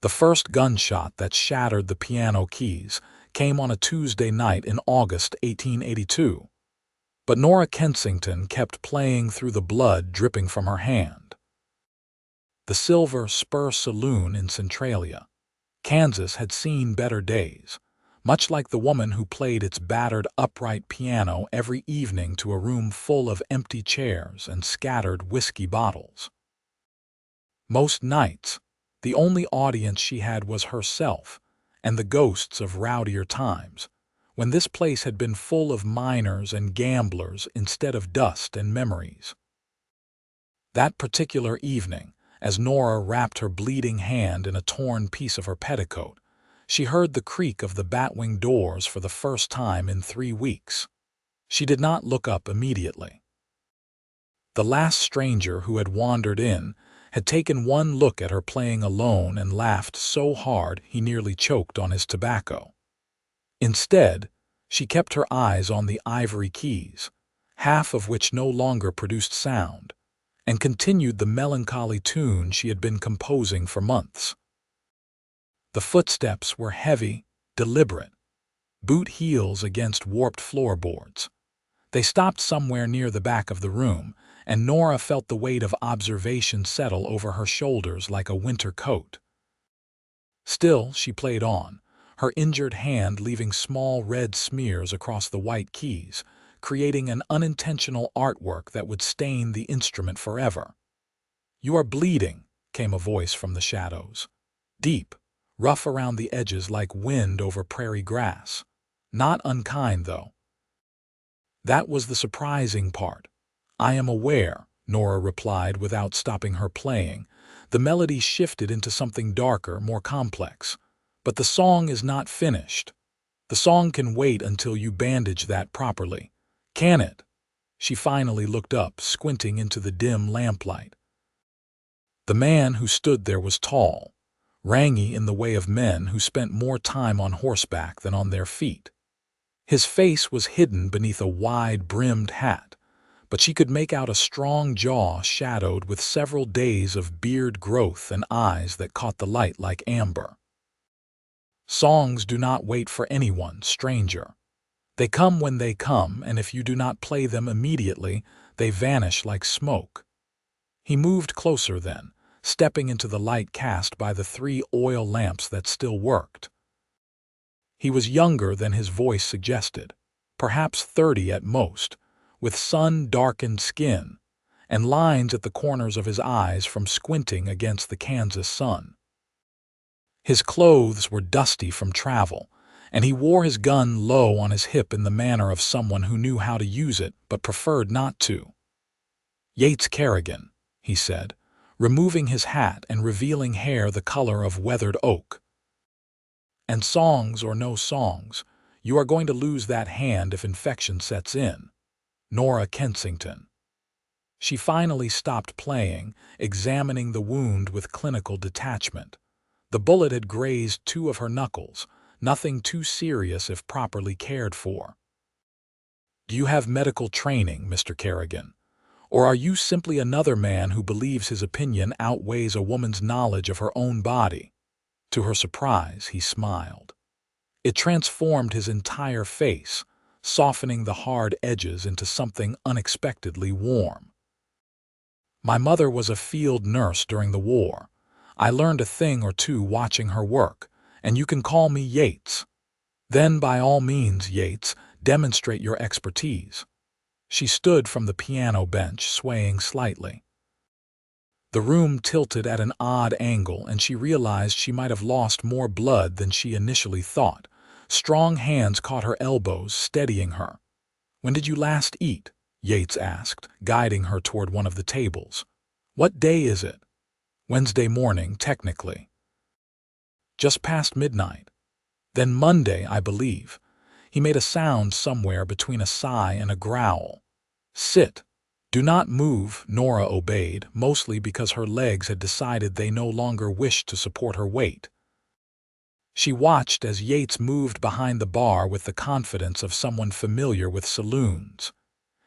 The first gunshot that shattered the piano keys came on a Tuesday night in August 1882. But Nora Kensington kept playing through the blood dripping from her hand. The Silver Spur Saloon in Centralia, Kansas had seen better days, much like the woman who played its battered upright piano every evening to a room full of empty chairs and scattered whiskey bottles. Most nights, the only audience she had was herself and the ghosts of rowdier times, when this place had been full of miners and gamblers instead of dust and memories. That particular evening, as Nora wrapped her bleeding hand in a torn piece of her petticoat, she heard the creak of the batwing doors for the first time in 3 weeks. She did not look up immediately. The last stranger who had wandered in had taken one look at her playing alone and laughed so hard he nearly choked on his tobacco. Instead, she kept her eyes on the ivory keys, half of which no longer produced sound, and continued the melancholy tune she had been composing for months. The footsteps were heavy, deliberate, boot heels against warped floorboards. They stopped somewhere near the back of the room, and Nora felt the weight of observation settle over her shoulders like a winter coat. Still, she played on, her injured hand leaving small red smears across the white keys, creating an unintentional artwork that would stain the instrument forever. "You are bleeding," came a voice from the shadows. Deep, rough around the edges like wind over prairie grass. Not unkind, though. That was the surprising part. "I am aware," Nora replied without stopping her playing. The melody shifted into something darker, more complex. "But the song is not finished. The song can wait until you bandage that properly. Can it?" She finally looked up, squinting into the dim lamplight. The man who stood there was tall, rangy in the way of men who spent more time on horseback than on their feet. His face was hidden beneath a wide-brimmed hat, but she could make out a strong jaw shadowed with several days of beard growth and eyes that caught the light like amber. "Songs do not wait for anyone, stranger. They come when they come, and if you do not play them immediately, they vanish like smoke." He moved closer then, stepping into the light cast by the 3 oil lamps that still worked. He was younger than his voice suggested, perhaps 30 at most, with sun-darkened skin, and lines at the corners of his eyes from squinting against the Kansas sun. His clothes were dusty from travel, and he wore his gun low on his hip in the manner of someone who knew how to use it but preferred not to. "Yates Kerrigan," he said, removing his hat and revealing hair the color of weathered oak. "And songs or no songs, you are going to lose that hand if infection sets in. Nora Kensington." She finally stopped playing, examining the wound with clinical detachment. The bullet had grazed 2 of her knuckles, nothing too serious if properly cared for. "Do you have medical training, Mr. Kerrigan? Or are you simply another man who believes his opinion outweighs a woman's knowledge of her own body?" To her surprise, he smiled. It transformed his entire face, softening the hard edges into something unexpectedly warm. "My mother was a field nurse during the war. I learned a thing or two watching her work, and you can call me Yates. Then, by all means, Yates, demonstrate your expertise." She stood from the piano bench, swaying slightly. The room tilted at an odd angle, and she realized she might have lost more blood than she initially thought. Strong hands caught her elbows, steadying her. "When did you last eat?" Yates asked, guiding her toward one of the tables. "What day is it?" "Wednesday morning, technically." "Just past midnight." "Then Monday, I believe." He made a sound somewhere between a sigh and a growl. "Sit." "Do not move," Nora obeyed, mostly because her legs had decided they no longer wished to support her weight. She watched as Yates moved behind the bar with the confidence of someone familiar with saloons.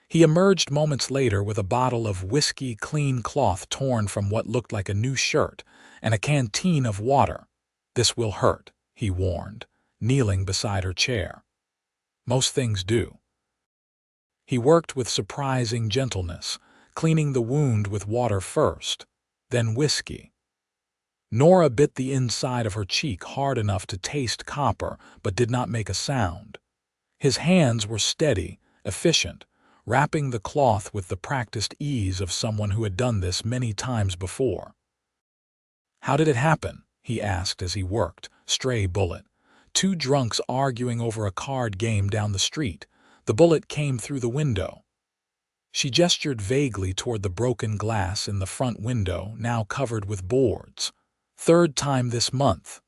He emerged moments later with a bottle of whiskey, clean cloth torn from what looked like a new shirt, and a canteen of water. "This will hurt," he warned, kneeling beside her chair. "Most things do." He worked with surprising gentleness, cleaning the wound with water first, then whiskey. Nora bit the inside of her cheek hard enough to taste copper, but did not make a sound. His hands were steady, efficient, wrapping the cloth with the practiced ease of someone who had done this many times before. "How did it happen?" he asked as he worked. "Stray bullet. Two drunks arguing over a card game down the street. The bullet came through the window." She gestured vaguely toward the broken glass in the front window, now covered with boards. "Third time this month.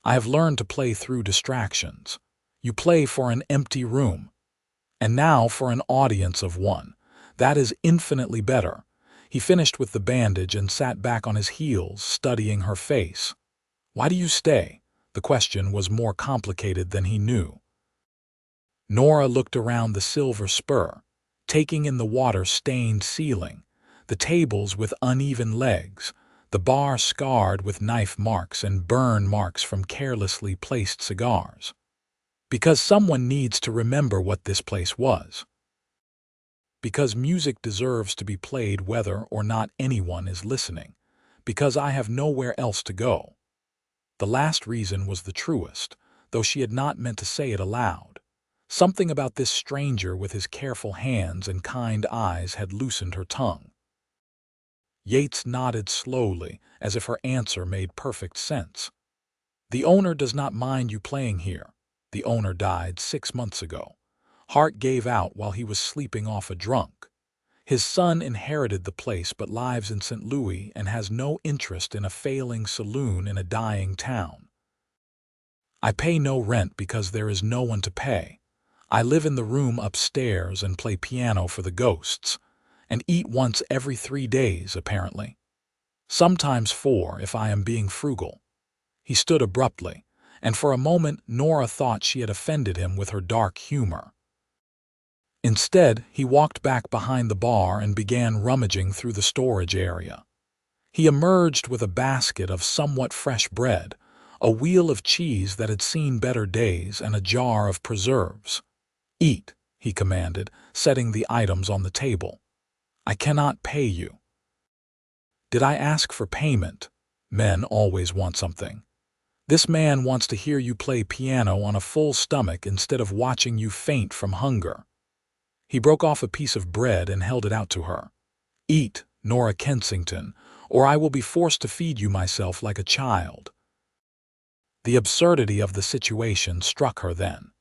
I have learned to play through distractions. You play for an empty room. And now for an audience of one. That is infinitely better." He finished with the bandage and sat back on his heels, studying her face. "Why do you stay?" The question was more complicated than he knew. Nora looked around the silver spur, taking in the water-stained ceiling, the tables with uneven legs, the bar scarred with knife marks and burn marks from carelessly placed cigars. Because someone needs to remember what this place was. Because music deserves to be played whether or not anyone is listening. Because I have nowhere else to go. The last reason was the truest, though she had not meant to say it aloud. Something about this stranger with his careful hands and kind eyes had loosened her tongue. Yates nodded slowly, as if her answer made perfect sense. "The owner does not mind you playing here. The owner died 6 months ago. Heart gave out while he was sleeping off a drunk. His son inherited the place but lives in St. Louis and has no interest in a failing saloon in a dying town. I pay no rent because there is no one to pay. I live in the room upstairs and play piano for the ghosts, and eat once every 3 days, apparently. Sometimes 4 if I am being frugal." He stood abruptly, and for a moment Nora thought she had offended him with her dark humor. Instead, he walked back behind the bar and began rummaging through the storage area. He emerged with a basket of somewhat fresh bread, a wheel of cheese that had seen better days, and a jar of preserves. "Eat," he commanded, setting the items on the table. "I cannot pay you." "Did I ask for payment?" Men always want something. "This man wants to hear you play piano on a full stomach instead of watching you faint from hunger." He broke off a piece of bread and held it out to her. "Eat, Nora Kensington, or I will be forced to feed you myself like a child." The absurdity of the situation struck her then.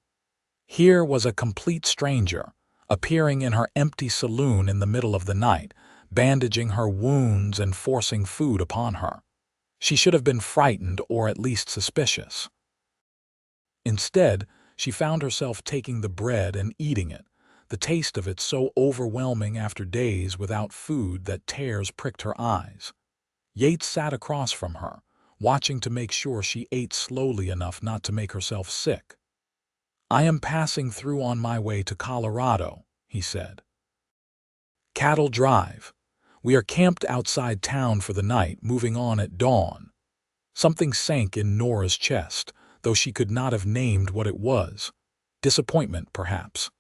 Here was a complete stranger, appearing in her empty saloon in the middle of the night, bandaging her wounds and forcing food upon her. She should have been frightened or at least suspicious. Instead, she found herself taking the bread and eating it, the taste of it so overwhelming after days without food that tears pricked her eyes. Yates sat across from her, watching to make sure she ate slowly enough not to make herself sick. "I am passing through on my way to Colorado," he said. "Cattle Drive. We are camped outside town for the night, moving on at dawn." Something sank in Nora's chest, though she could not have named what it was. Disappointment, perhaps.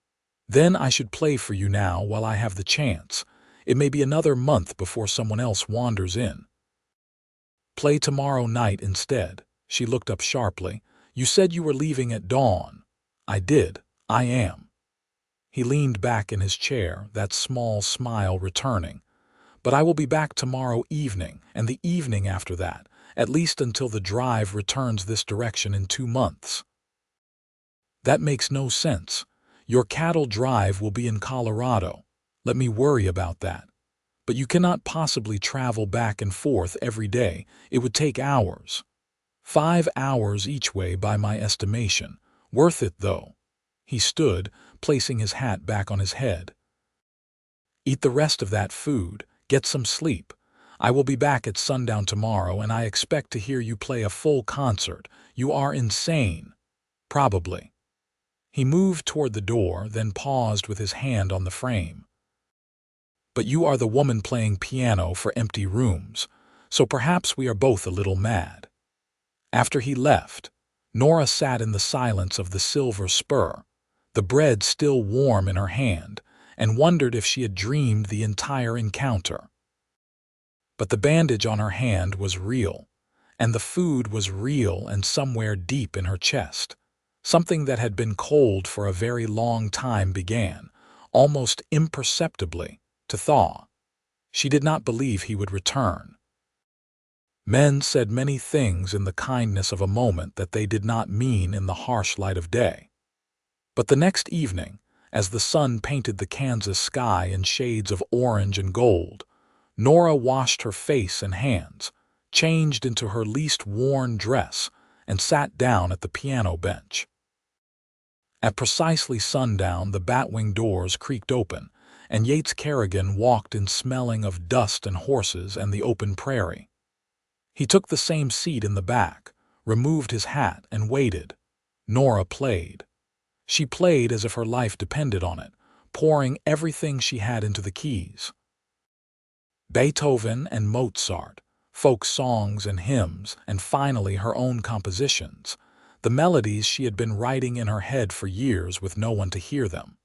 "Then I should play for you now while I have the chance. It may be another month before someone else wanders in." "Play tomorrow night instead." She looked up sharply. "You said you were leaving at dawn." "I did. I am." He leaned back in his chair, that small smile returning. "But I will be back tomorrow evening, and the evening after that, at least until the drive returns this direction in 2 months." "That makes no sense. Your cattle drive will be in Colorado. Let me worry about that. But you cannot possibly travel back and forth every day. It would take hours. 5 hours each way by my estimation. Worth it, though." He stood, placing his hat back on his head. "Eat the rest of that food. Get some sleep. I will be back at sundown tomorrow, and I expect to hear you play a full concert. You are insane." "Probably." He moved toward the door, then paused with his hand on the frame. "But you are the woman playing piano for empty rooms, so perhaps we are both a little mad." After he left, Nora sat in the silence of the silver spur, the bread still warm in her hand, and wondered if she had dreamed the entire encounter. But the bandage on her hand was real, and the food was real and somewhere deep in her chest. Something that had been cold for a very long time began, almost imperceptibly, to thaw. She did not believe he would return. Men said many things in the kindness of a moment that they did not mean in the harsh light of day. But the next evening, as the sun painted the Kansas sky in shades of orange and gold, Nora washed her face and hands, changed into her least worn dress, and sat down at the piano bench. At precisely sundown, the batwing doors creaked open, and Yates Kerrigan walked in smelling of dust and horses and the open prairie. He took the same seat in the back, removed his hat, and waited. Nora played. She played as if her life depended on it, pouring everything she had into the keys. Beethoven and Mozart, folk songs and hymns, and finally her own compositions, the melodies she had been writing in her head for years with no one to hear them.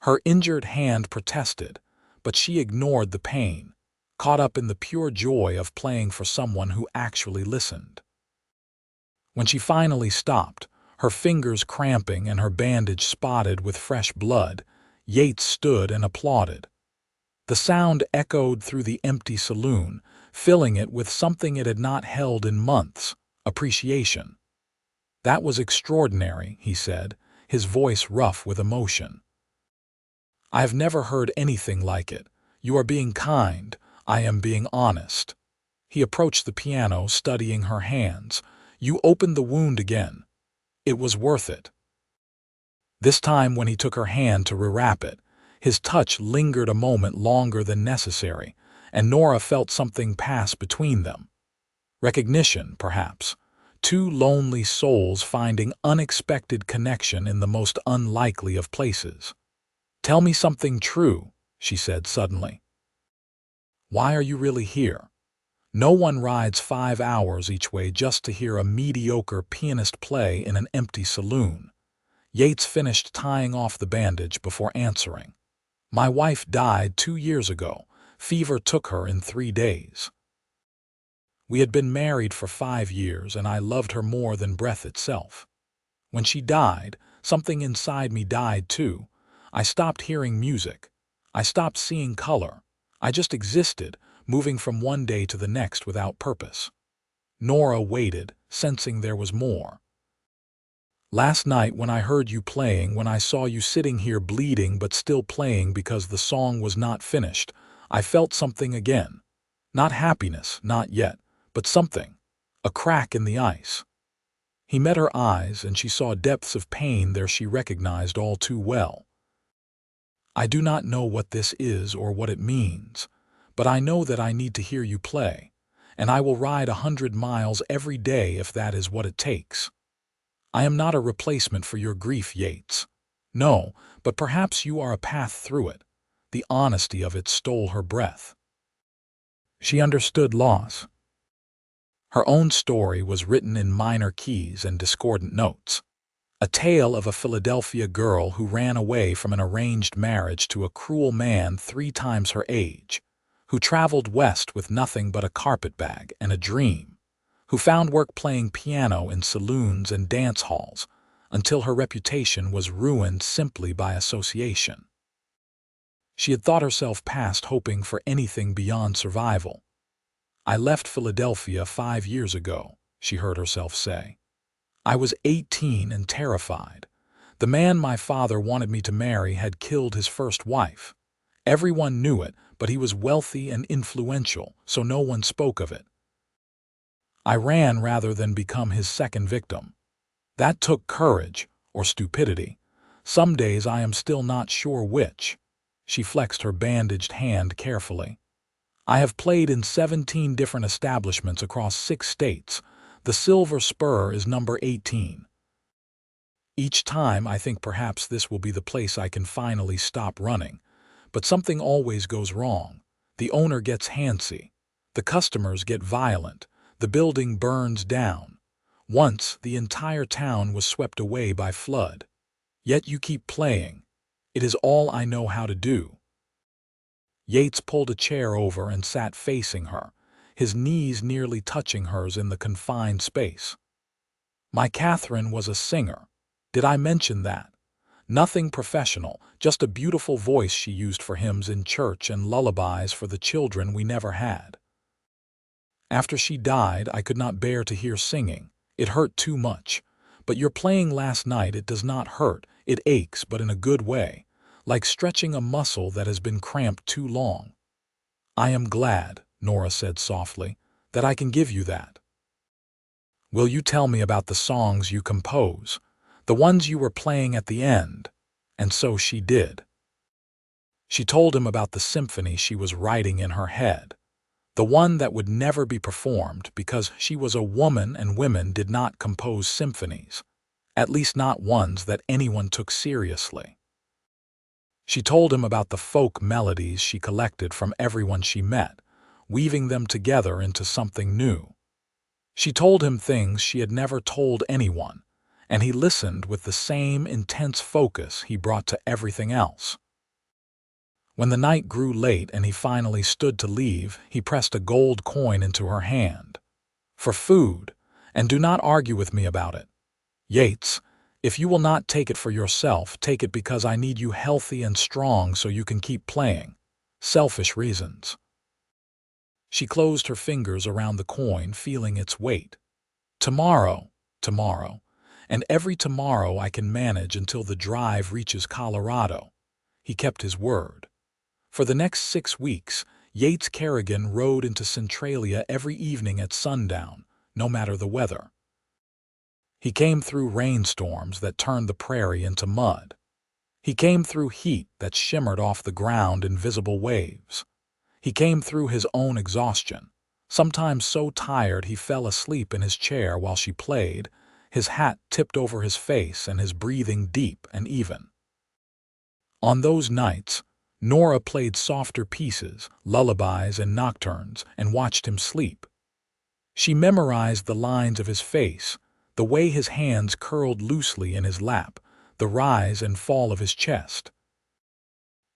Her injured hand protested, but she ignored the pain, caught up in the pure joy of playing for someone who actually listened. When she finally stopped, her fingers cramping and her bandage spotted with fresh blood, Yates stood and applauded. The sound echoed through the empty saloon, filling it with something it had not held in months: appreciation. "That was extraordinary," he said, his voice rough with emotion. "I have never heard anything like it. You are being kind. I am being honest." He approached the piano, studying her hands. "You opened the wound again. It was worth it." This time, when he took her hand to rewrap it, his touch lingered a moment longer than necessary, and Nora felt something pass between them. Recognition, perhaps. Two lonely souls finding unexpected connection in the most unlikely of places. "Tell me something true," she said suddenly. "Why are you really here? No one rides 5 hours each way just to hear a mediocre pianist play in an empty saloon." Yates finished tying off the bandage before answering. "My wife died 2 years ago. Fever took her in 3 days. We had been married for 5 years, and I loved her more than breath itself. When she died, something inside me died too. I stopped hearing music. I stopped seeing color. I just existed, moving from one day to the next without purpose." Nora waited, sensing there was more. "Last night, when I heard you playing, when I saw you sitting here bleeding but still playing because the song was not finished, I felt something again. Not happiness, not yet, but something. A crack in the ice." He met her eyes, and she saw depths of pain there she recognized all too well. "I do not know what this is or what it means, but I know that I need to hear you play, and I will ride 100 miles every day if that is what it takes. I am not a replacement for your grief, Yates. No, but perhaps you are a path through it." The honesty of it stole her breath. She understood loss. Her own story was written in minor keys and discordant notes. A tale of a Philadelphia girl who ran away from an arranged marriage to a cruel man 3 times her age, who traveled west with nothing but a carpetbag and a dream, who found work playing piano in saloons and dance halls until her reputation was ruined simply by association. She had thought herself past hoping for anything beyond survival. "I left Philadelphia 5 years ago," she heard herself say. "I was 18 and terrified. The man my father wanted me to marry had killed his first wife. Everyone knew it, but he was wealthy and influential, so no one spoke of it. I ran rather than become his second victim. That took courage, or stupidity. Some days I am still not sure which." She flexed her bandaged hand carefully. "I have played in 17 different establishments across 6 states. The Silver Spur is number 18. Each time I think perhaps this will be the place I can finally stop running. But something always goes wrong. The owner gets handsy. The customers get violent. The building burns down. Once, the entire town was swept away by flood. Yet you keep playing. It is all I know how to do." Yates pulled a chair over and sat facing her, his knees nearly touching hers in the confined space. "My Catherine was a singer. Did I mention that? Nothing professional, just a beautiful voice she used for hymns in church and lullabies for the children we never had. After she died, I could not bear to hear singing. It hurt too much. But your playing last night, it does not hurt. It aches, but in a good way, like stretching a muscle that has been cramped too long." "I am glad," Nora said softly, "that I can give you that. Will you tell me about the songs you compose, the ones you were playing at the end?" And so she did. She told him about the symphony she was writing in her head, the one that would never be performed because she was a woman and women did not compose symphonies, at least not ones that anyone took seriously. She told him about the folk melodies she collected from everyone she met, weaving them together into something new. She told him things she had never told anyone, and he listened with the same intense focus he brought to everything else. When the night grew late and he finally stood to leave, he pressed a gold coin into her hand. "For food, and do not argue with me about it. Yates, if you will not take it for yourself, take it because I need you healthy and strong so you can keep playing. Selfish reasons." She closed her fingers around the coin, feeling its weight. "Tomorrow, tomorrow, and every tomorrow I can manage until the drive reaches Colorado." He kept his word. For the next 6 weeks, Yates Kerrigan rode into Centralia every evening at sundown, no matter the weather. He came through rainstorms that turned the prairie into mud. He came through heat that shimmered off the ground in visible waves. He came through his own exhaustion, sometimes so tired he fell asleep in his chair while she played, his hat tipped over his face and his breathing deep and even. On those nights, Nora played softer pieces, lullabies and nocturnes, and watched him sleep. She memorized the lines of his face, the way his hands curled loosely in his lap, the rise and fall of his chest.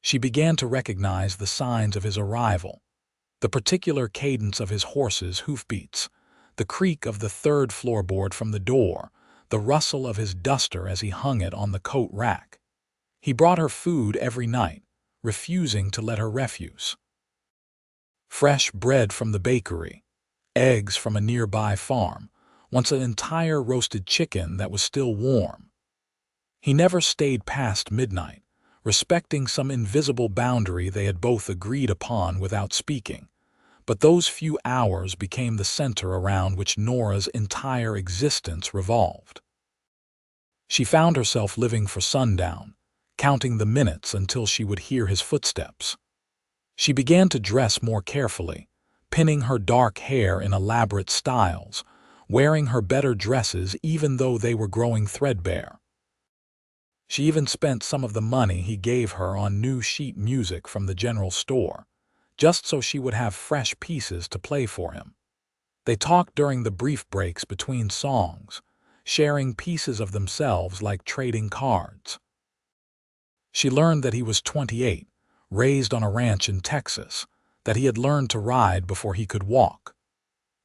She began to recognize the signs of his arrival, the particular cadence of his horse's hoofbeats, the creak of the third floorboard from the door, the rustle of his duster as he hung it on the coat rack. He brought her food every night, refusing to let her refuse. Fresh bread from the bakery, eggs from a nearby farm, once an entire roasted chicken that was still warm. He never stayed past midnight, respecting some invisible boundary they had both agreed upon without speaking, but those few hours became the center around which Nora's entire existence revolved. She found herself living for sundown, counting the minutes until she would hear his footsteps. She began to dress more carefully, pinning her dark hair in elaborate styles, wearing her better dresses even though they were growing threadbare. She even spent some of the money he gave her on new sheet music from the general store, just so she would have fresh pieces to play for him. They talked during the brief breaks between songs, sharing pieces of themselves like trading cards. She learned that he was 28, raised on a ranch in Texas, that he had learned to ride before he could walk,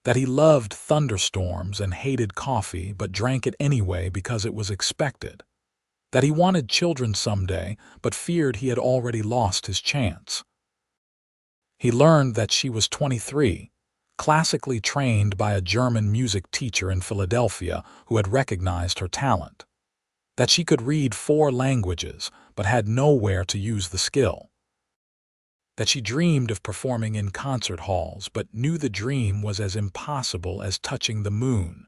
that he loved thunderstorms and hated coffee but drank it anyway because it was expected, that he wanted children someday but feared he had already lost his chance. He learned that she was 23, classically trained by a German music teacher in Philadelphia who had recognized her talent, that she could read 4 languages but had nowhere to use the skill, that she dreamed of performing in concert halls but knew the dream was as impossible as touching the moon.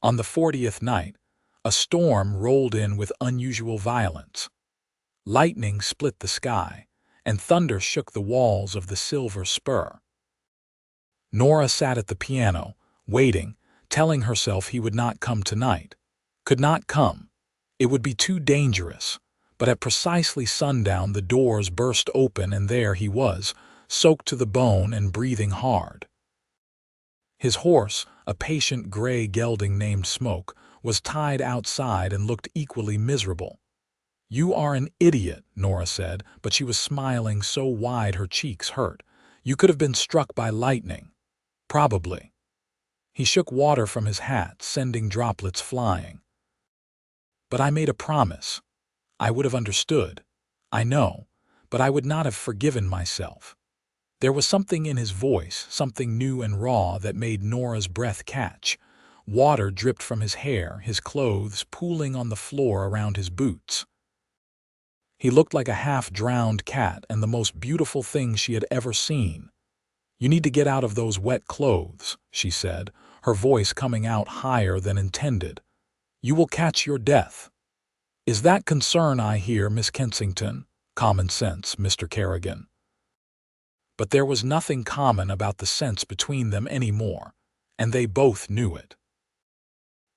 On the 40th night, a storm rolled in with unusual violence. Lightning split the sky, and thunder shook the walls of the Silver Spur. Nora sat at the piano, waiting, telling herself he would not come tonight. Could not come. It would be too dangerous. But at precisely sundown the doors burst open and there he was, soaked to the bone and breathing hard. His horse, a patient gray gelding named Smoke, was tied outside and looked equally miserable. "You are an idiot," Nora said, but she was smiling so wide her cheeks hurt. "You could have been struck by lightning." "Probably." He shook water from his hat, sending droplets flying. "But I made a promise. I would have understood. I know, but I would not have forgiven myself." There was something in his voice, something new and raw, that made Nora's breath catch. Water dripped from his hair, his clothes pooling on the floor around his boots. He looked like a half-drowned cat and the most beautiful thing she had ever seen. "You need to get out of those wet clothes," she said, her voice coming out higher than intended. "You will catch your death." "Is that concern I hear, Miss Kensington?" "Common sense, Mr. Kerrigan." But there was nothing common about the sense between them anymore, and they both knew it.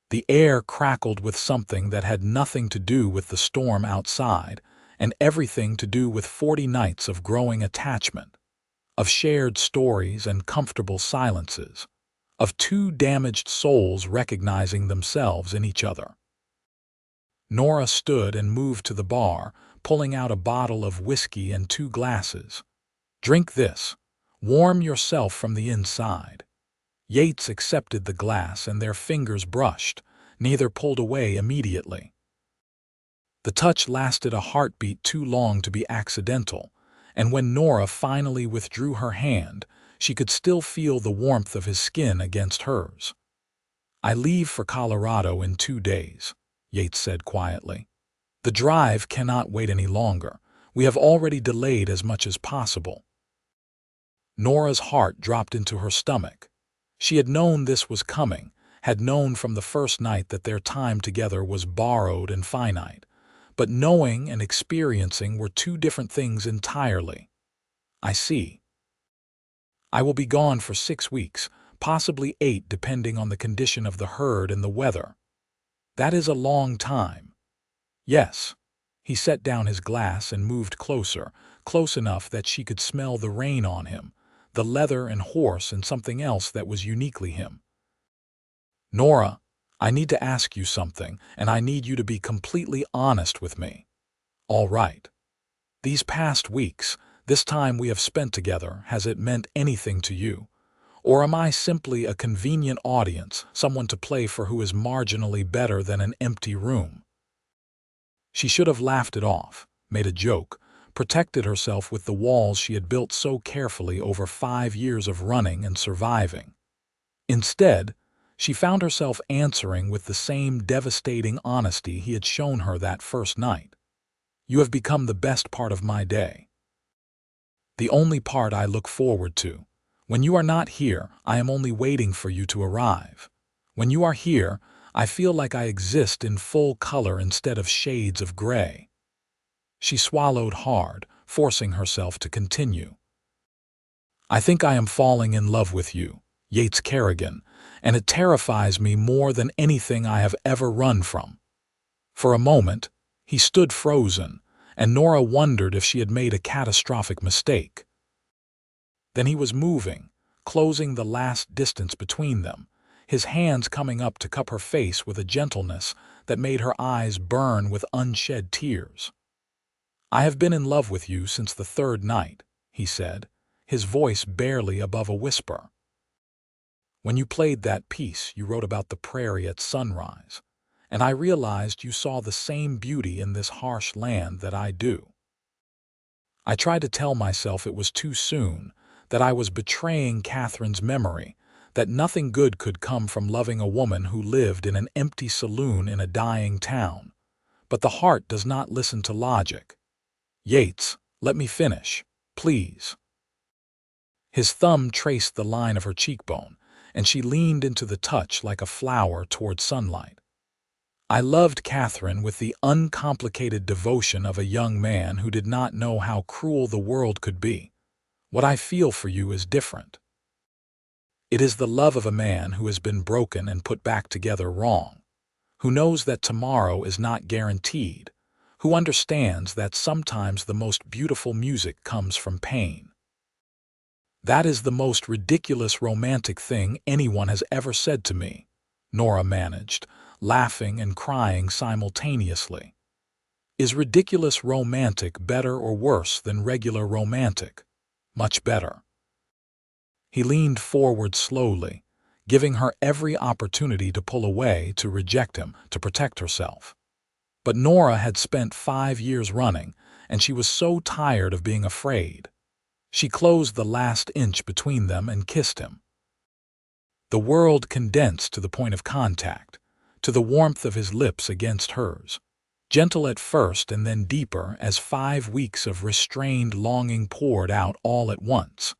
The air crackled with something that had nothing to do with the storm outside, and everything to do with 40 nights of growing attachment, of shared stories and comfortable silences, of two damaged souls recognizing themselves in each other. Nora stood and moved to the bar, pulling out a bottle of whiskey and 2 glasses. "Drink this. Warm yourself from the inside." Yates accepted the glass and their fingers brushed. Neither pulled away immediately. The touch lasted a heartbeat too long to be accidental, and when Nora finally withdrew her hand, she could still feel the warmth of his skin against hers. "I leave for Colorado in 2 days," Yates said quietly. "The drive cannot wait any longer. We have already delayed as much as possible." Nora's heart dropped into her stomach. She had known this was coming, had known from the first night that their time together was borrowed and finite. But knowing and experiencing were 2 different things entirely. "I see. I will be gone for 6 weeks, possibly 8 depending on the condition of the herd and the weather." "That is a long time." "Yes." He set down his glass and moved closer, close enough that she could smell the rain on him, the leather and horse, and something else that was uniquely him. "Nora, I need to ask you something, and I need you to be completely honest with me." "All right." "These past weeks, this time we have spent together, has it meant anything to you? Or am I simply a convenient audience, someone to play for who is marginally better than an empty room?" She should have laughed it off, made a joke, protected herself with the walls she had built so carefully over 5 years of running and surviving. Instead, she found herself answering with the same devastating honesty he had shown her that first night. "You have become the best part of my day. The only part I look forward to. When you are not here, I am only waiting for you to arrive. When you are here, I feel like I exist in full color instead of shades of gray." She swallowed hard, forcing herself to continue. "I think I am falling in love with you, Yates Kerrigan, and it terrifies me more than anything I have ever run from." For a moment, he stood frozen, and Nora wondered if she had made a catastrophic mistake. Then he was moving, closing the last distance between them, his hands coming up to cup her face with a gentleness that made her eyes burn with unshed tears. "I have been in love with you since the 3rd night," he said, his voice barely above a whisper. "When you played that piece you wrote about the prairie at sunrise, and I realized you saw the same beauty in this harsh land that I do. I tried to tell myself it was too soon, that I was betraying Catherine's memory, that nothing good could come from loving a woman who lived in an empty saloon in a dying town. But the heart does not listen to logic. Yates, let me finish, please." His thumb traced the line of her cheekbone, and she leaned into the touch like a flower toward sunlight. "I loved Catherine with the uncomplicated devotion of a young man who did not know how cruel the world could be. What I feel for you is different. It is the love of a man who has been broken and put back together wrong, who knows that tomorrow is not guaranteed, who understands that sometimes the most beautiful music comes from pain." That is the most ridiculous romantic thing anyone has ever said to me, Nora managed, laughing and crying simultaneously. Is ridiculous romantic better or worse than regular romantic? Much better. He leaned forward slowly, giving her every opportunity to pull away, to reject him, to protect herself. But Nora had spent 5 years running, and she was so tired of being afraid. She closed the last inch between them and kissed him. The world condensed to the point of contact, to the warmth of his lips against hers, gentle at first and then deeper as 5 weeks of restrained longing poured out all at once.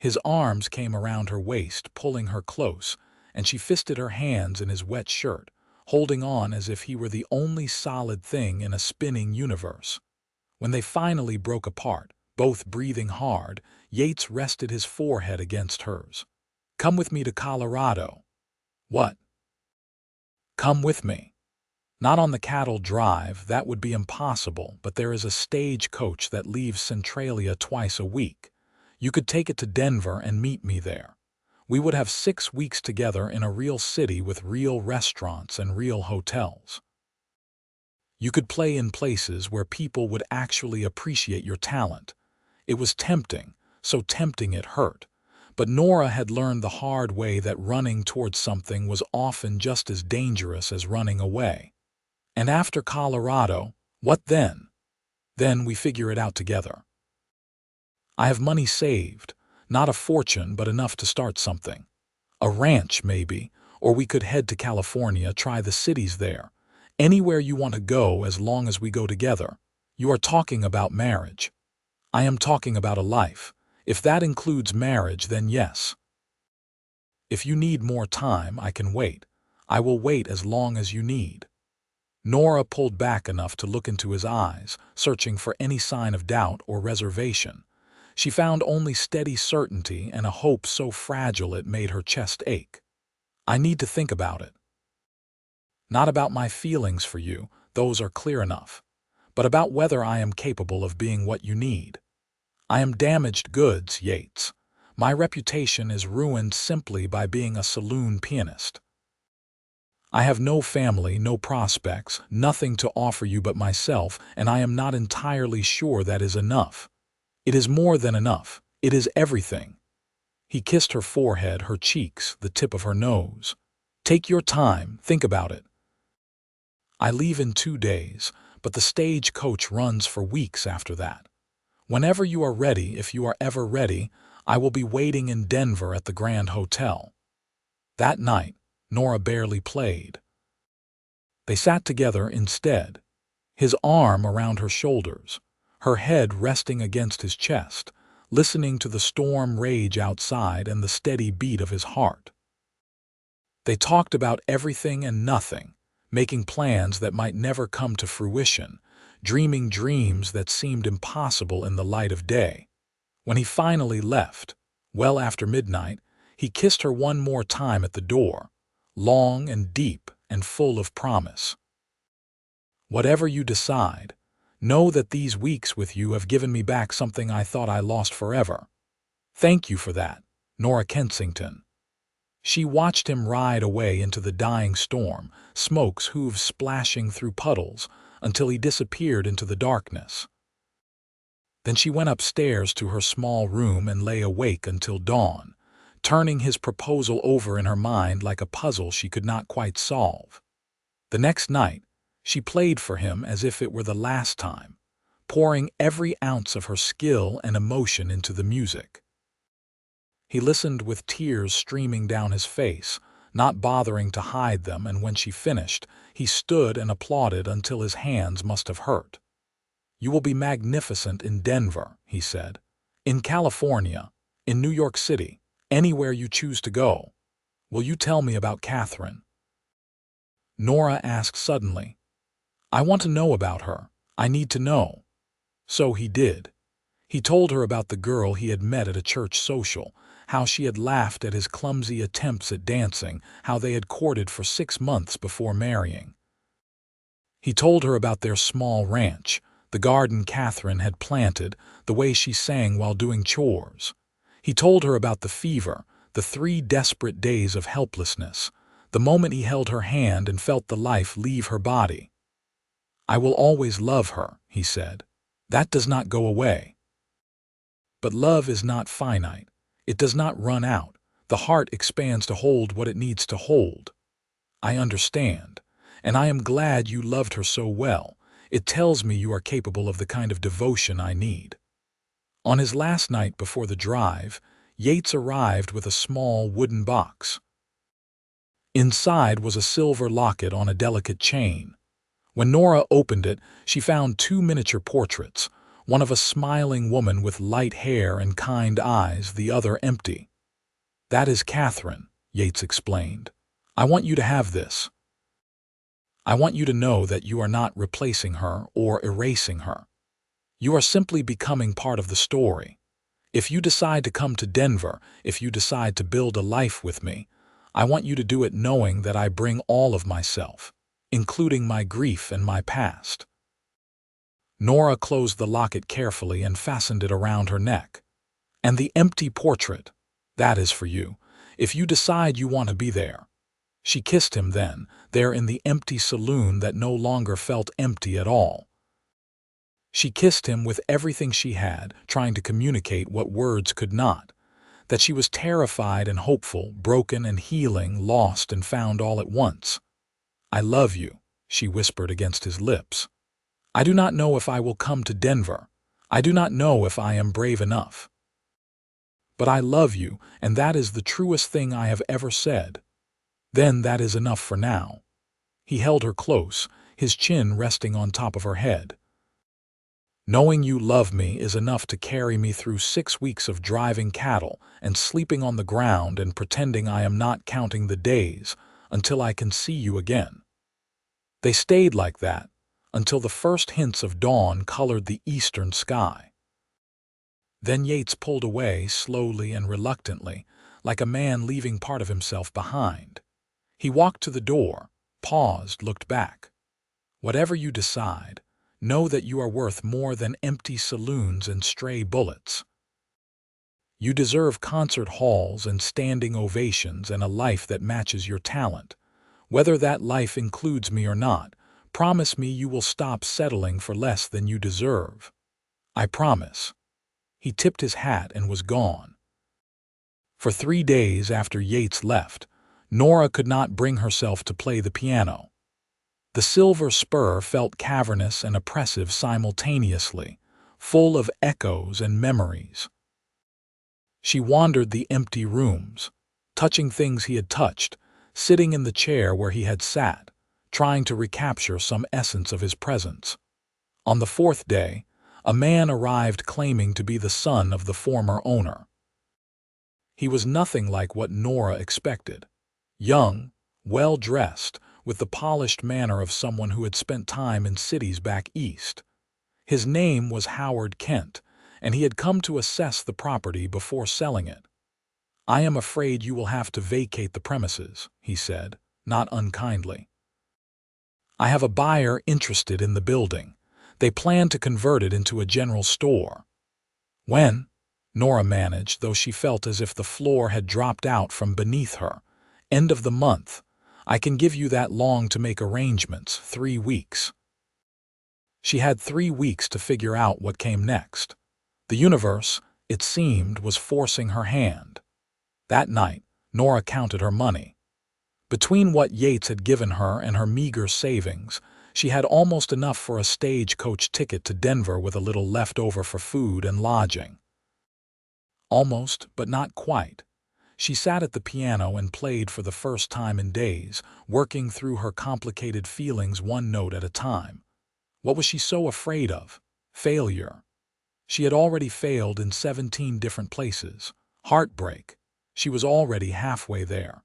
His arms came around her waist, pulling her close, and she fisted her hands in his wet shirt, holding on as if he were the only solid thing in a spinning universe. When they finally broke apart, both breathing hard, Yates rested his forehead against hers. "Come with me to Colorado." "What?" "Come with me." "Not on the cattle drive, that would be impossible, but there is a stagecoach that leaves Centralia twice a week. You could take it to Denver and meet me there. We would have 6 weeks together in a real city with real restaurants and real hotels. You could play in places where people would actually appreciate your talent." It was tempting, so tempting it hurt. But Nora had learned the hard way that running towards something was often just as dangerous as running away. "And after Colorado, what then?" "Then we figure it out together. I have money saved, not a fortune but enough to start something. A ranch, maybe, or we could head to California, try the cities there. Anywhere you want to go as long as we go together. You are talking about marriage. I am talking about a life. If that includes marriage, then yes. If you need more time, I can wait. I will wait as long as you need." Nora pulled back enough to look into his eyes, searching for any sign of doubt or reservation. She found only steady certainty and a hope so fragile it made her chest ache. "I need to think about it. Not about my feelings for you, those are clear enough, but about whether I am capable of being what you need. I am damaged goods, Yates. My reputation is ruined simply by being a saloon pianist. I have no family, no prospects, nothing to offer you but myself, and I am not entirely sure that is enough. It is more than enough. It is everything." He kissed her forehead, her cheeks, the tip of her nose. "Take your time, think about it. I leave in 2 days, but the stagecoach runs for weeks after that. Whenever you are ready, if you are ever ready, I will be waiting in Denver at the Grand Hotel." That night, Nora barely played. They sat together instead, his arm around her shoulders, her head resting against his chest, listening to the storm rage outside and the steady beat of his heart. They talked about everything and nothing, making plans that might never come to fruition, dreaming dreams that seemed impossible in the light of day. When he finally left, well after midnight, he kissed her one more time at the door, long and deep and full of promise. "Whatever you decide, know that these weeks with you have given me back something I thought I lost forever. Thank you for that, Nora Kensington." She watched him ride away into the dying storm, smoke's hooves splashing through puddles, until he disappeared into the darkness. Then she went upstairs to her small room and lay awake until dawn, turning his proposal over in her mind like a puzzle she could not quite solve. The next night, she played for him as if it were the last time, pouring every ounce of her skill and emotion into the music. He listened with tears streaming down his face, not bothering to hide them, and when she finished, he stood and applauded until his hands must have hurt. "You will be magnificent in Denver," he said. "In California, in New York City, anywhere you choose to go. Will you tell me about Catherine?" Nora asked suddenly. "I want to know about her. I need to know." So he did. He told her about the girl he had met at a church social, how she had laughed at his clumsy attempts at dancing, how they had courted for 6 months before marrying. He told her about their small ranch, the garden Catherine had planted, the way she sang while doing chores. He told her about the fever, the 3 desperate days of helplessness, the moment he held her hand and felt the life leave her body. "I will always love her," he said. "That does not go away." But love is not finite. It does not run out. The heart expands to hold what it needs to hold. "I understand, and I am glad you loved her so well. It tells me you are capable of the kind of devotion I need." On his last night before the drive, Yates arrived with a small wooden box. Inside was a silver locket on a delicate chain. When Nora opened it, she found 2 miniature portraits, one of a smiling woman with light hair and kind eyes, the other empty. "That is Catherine," Yates explained. "I want you to have this. I want you to know that you are not replacing her or erasing her. You are simply becoming part of the story. If you decide to come to Denver, if you decide to build a life with me, I want you to do it knowing that I bring all of myself, including my grief and my past." Nora closed the locket carefully and fastened it around her neck. "And the empty portrait, that is for you, if you decide you want to be there." She kissed him then, there in the empty saloon that no longer felt empty at all. She kissed him with everything she had, trying to communicate what words could not, that she was terrified and hopeful, broken and healing, lost and found all at once. "I love you," she whispered against his lips. "I do not know if I will come to Denver. I do not know if I am brave enough. But I love you, and that is the truest thing I have ever said. Then that is enough for now." He held her close, his chin resting on top of her head. "Knowing you love me is enough to carry me through 6 weeks of driving cattle and sleeping on the ground and pretending I am not counting the days until I can see you again." They stayed like that until the first hints of dawn colored the eastern sky. Then Yates pulled away slowly and reluctantly, like a man leaving part of himself behind. He walked to the door, paused, looked back. "Whatever you decide, know that you are worth more than empty saloons and stray bullets. You deserve concert halls and standing ovations and a life that matches your talent. Whether that life includes me or not, promise me you will stop settling for less than you deserve. I promise." He tipped his hat and was gone. For 3 days after Yates left, Nora could not bring herself to play the piano. The silver spur felt cavernous and oppressive simultaneously, full of echoes and memories. She wandered the empty rooms, touching things he had touched, sitting in the chair where he had sat, trying to recapture some essence of his presence. On the 4th day, a man arrived claiming to be the son of the former owner. He was nothing like what Nora expected. Young, well-dressed, with the polished manner of someone who had spent time in cities back east. His name was Howard Kent, and he had come to assess the property before selling it. "I am afraid you will have to vacate the premises," he said, not unkindly. "I have a buyer interested in the building. They plan to convert it into a general store." "When?" Nora managed, though she felt as if the floor had dropped out from beneath her. "End of the month. I can give you that long to make arrangements, 3 weeks." She had 3 weeks to figure out what came next. The universe, it seemed, was forcing her hand. That night, Nora counted her money. Between what Yates had given her and her meager savings, she had almost enough for a stagecoach ticket to Denver with a little left over for food and lodging. Almost, but not quite. She sat at the piano and played for the first time in days, working through her complicated feelings one note at a time. What was she so afraid of? Failure. She had already failed in 17 different places. Heartbreak. She was already halfway there.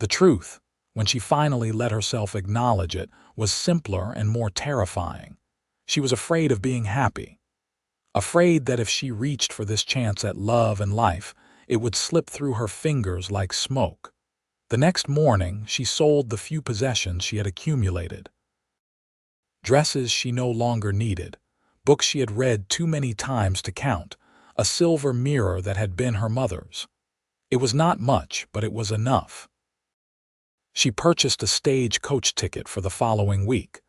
The truth, when she finally let herself acknowledge it, was simpler and more terrifying. She was afraid of being happy. Afraid that if she reached for this chance at love and life, it would slip through her fingers like smoke. The next morning, she sold the few possessions she had accumulated. Dresses she no longer needed, books she had read too many times to count, a silver mirror that had been her mother's. It was not much, but it was enough. She purchased a stage coach ticket for the following week,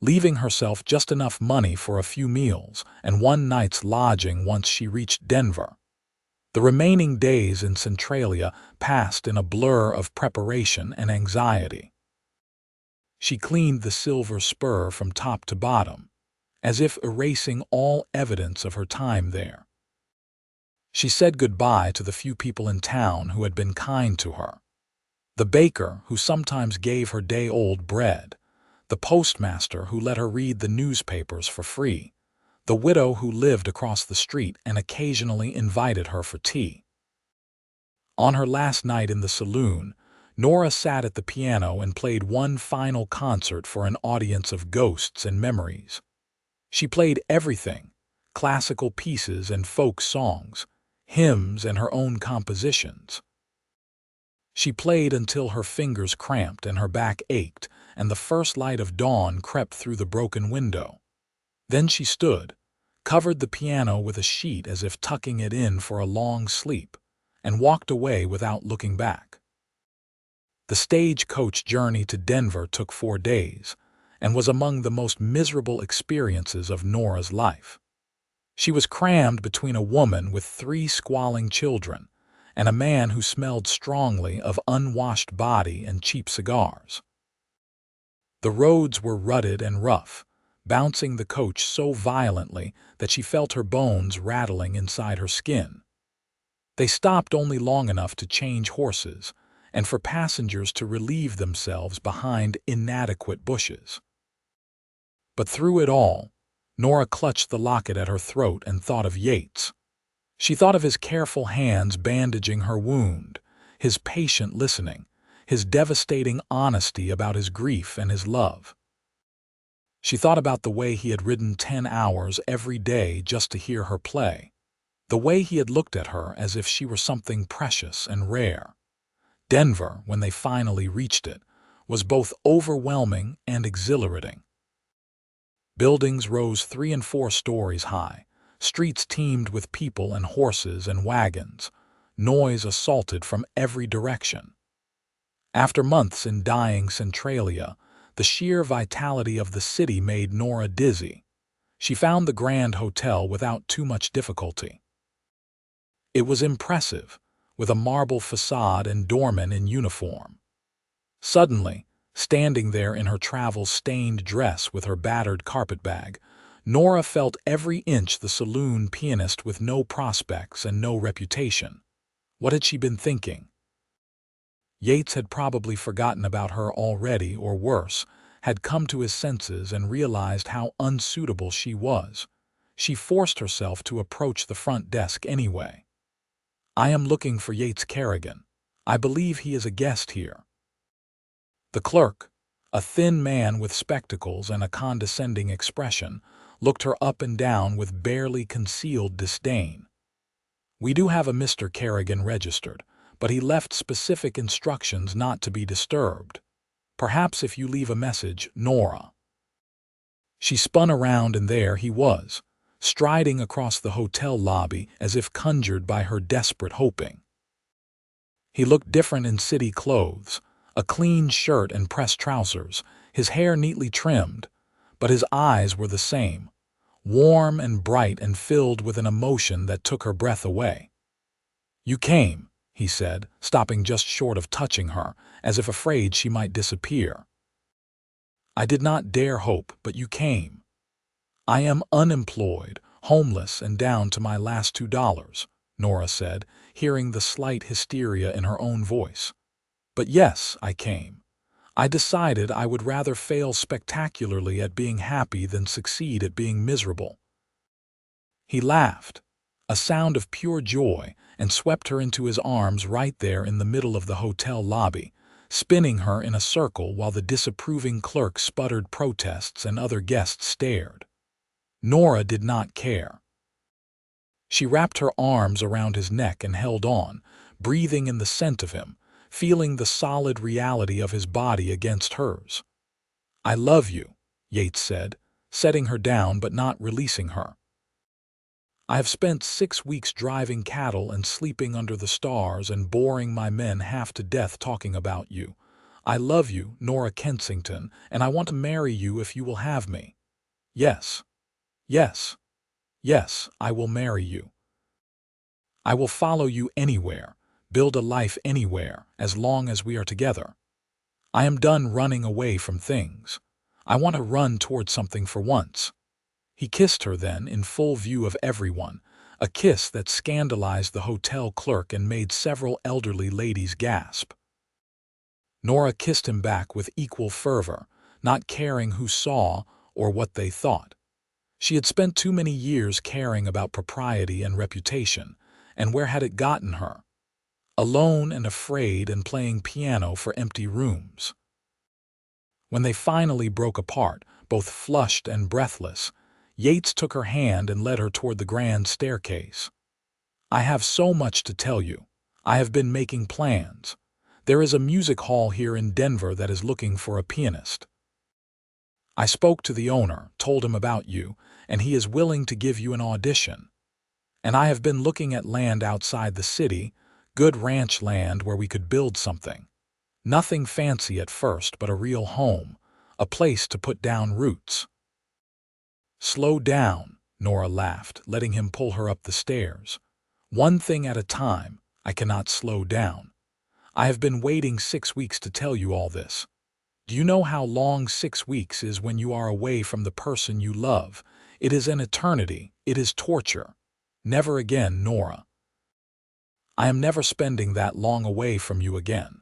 leaving herself just enough money for a few meals and one night's lodging once she reached Denver. The remaining days in Centralia passed in a blur of preparation and anxiety. She cleaned the silver spur from top to bottom, as if erasing all evidence of her time there. She said goodbye to the few people in town who had been kind to her. The baker who sometimes gave her day-old bread, the postmaster who let her read the newspapers for free, the widow who lived across the street and occasionally invited her for tea. On her last night in the saloon, Nora sat at the piano and played one final concert for an audience of ghosts and memories. She played everything, classical pieces and folk songs, hymns and her own compositions. She played until her fingers cramped and her back ached, and the first light of dawn crept through the broken window. Then she stood, covered the piano with a sheet as if tucking it in for a long sleep, and walked away without looking back. The stagecoach journey to Denver took 4 days, and was among the most miserable experiences of Nora's life. She was crammed between a woman with 3 squalling children and a man who smelled strongly of unwashed body and cheap cigars. The roads were rutted and rough, bouncing the coach so violently that she felt her bones rattling inside her skin. They stopped only long enough to change horses and for passengers to relieve themselves behind inadequate bushes. But through it all, Nora clutched the locket at her throat and thought of Yates. She thought of his careful hands bandaging her wound, his patient listening, his devastating honesty about his grief and his love. She thought about the way he had ridden 10 hours every day just to hear her play, the way he had looked at her as if she were something precious and rare. Denver, when they finally reached it, was both overwhelming and exhilarating. Buildings rose 3 and 4 stories high, streets teemed with people and horses and wagons, noise assaulted from every direction. After months in dying Centralia, the sheer vitality of the city made Nora dizzy. She found the Grand Hotel without too much difficulty. It was impressive, with a marble facade and doormen in uniform. Suddenly, standing there in her travel-stained dress with her battered carpetbag, Nora felt every inch the saloon pianist with no prospects and no reputation. What had she been thinking? Yates had probably forgotten about her already, or worse, had come to his senses and realized how unsuitable she was. She forced herself to approach the front desk anyway. "I am looking for Yates Kerrigan. I believe he is a guest here." The clerk, a thin man with spectacles and a condescending expression, looked her up and down with barely concealed disdain. "We do have a Mr. Kerrigan registered, but he left specific instructions not to be disturbed. Perhaps if you leave a message, Nora." She spun around and there he was, striding across the hotel lobby as if conjured by her desperate hoping. He looked different in city clothes, a clean shirt and pressed trousers, his hair neatly trimmed, but his eyes were the same, warm and bright and filled with an emotion that took her breath away. "You came," he said, stopping just short of touching her, as if afraid she might disappear. "I did not dare hope, but you came. I am unemployed, homeless, and down to my last $2, Nora said, hearing the slight hysteria in her own voice. "But yes, I came. I decided I would rather fail spectacularly at being happy than succeed at being miserable." He laughed, a sound of pure joy, and swept her into his arms right there in the middle of the hotel lobby, spinning her in a circle while the disapproving clerk sputtered protests and other guests stared. Nora did not care. She wrapped her arms around his neck and held on, breathing in the scent of him, feeling the solid reality of his body against hers. "I love you," Yates said, setting her down but not releasing her. I have spent 6 weeks driving cattle and sleeping under the stars and boring my men half to death talking about you. I love you, Nora Kensington, and I want to marry you if you will have me. Yes, yes, yes, I will marry you. I will follow you anywhere, build a life anywhere, as long as we are together. I am done running away from things. I want to run toward something for once. He kissed her then, in full view of everyone, a kiss that scandalized the hotel clerk and made several elderly ladies gasp. Nora kissed him back with equal fervor, not caring who saw or what they thought. She had spent too many years caring about propriety and reputation, and where had it gotten her? Alone and afraid and playing piano for empty rooms. When they finally broke apart, both flushed and breathless, Yates took her hand and led her toward the grand staircase. I have so much to tell you. I have been making plans. There is a music hall here in Denver that is looking for a pianist. I spoke to the owner, told him about you, and he is willing to give you an audition. And I have been looking at land outside the city, good ranch land where we could build something. Nothing fancy at first, but a real home, a place to put down roots. Slow down, Nora laughed, letting him pull her up the stairs. One thing at a time. I cannot slow down. I have been waiting 6 weeks to tell you all this. Do you know how long 6 weeks is when you are away from the person you love? It is an eternity. It is torture. Never again, Nora. I am never spending that long away from you again.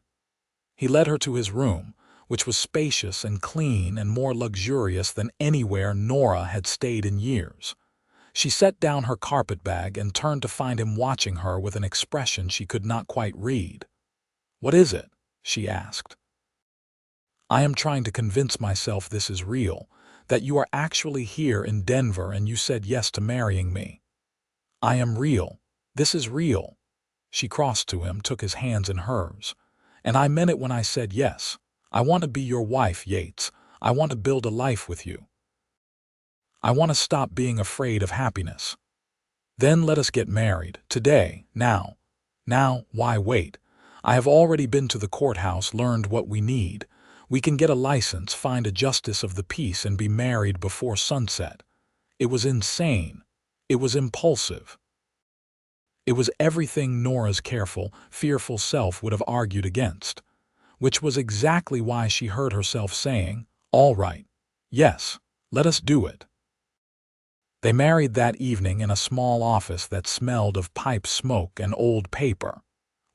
He led her to his room, which was spacious and clean and more luxurious than anywhere Nora had stayed in years. She set down her carpetbag and turned to find him watching her with an expression she could not quite read. "What is it?" she asked. "I am trying to convince myself this is real, that you are actually here in Denver and you said yes to marrying me. I am real. This is real." She crossed to him, took his hands in hers. "And I meant it when I said yes. I want to be your wife, Yates. I want to build a life with you. I want to stop being afraid of happiness. Then let us get married, today, now. Now, why wait? I have already been to the courthouse, learned what we need. We can get a license, find a justice of the peace, and be married before sunset." It was insane. It was impulsive. It was everything Nora's careful, fearful self would have argued against, which was exactly why she heard herself saying, "All right. Yes, let us do it." They married that evening in a small office that smelled of pipe smoke and old paper,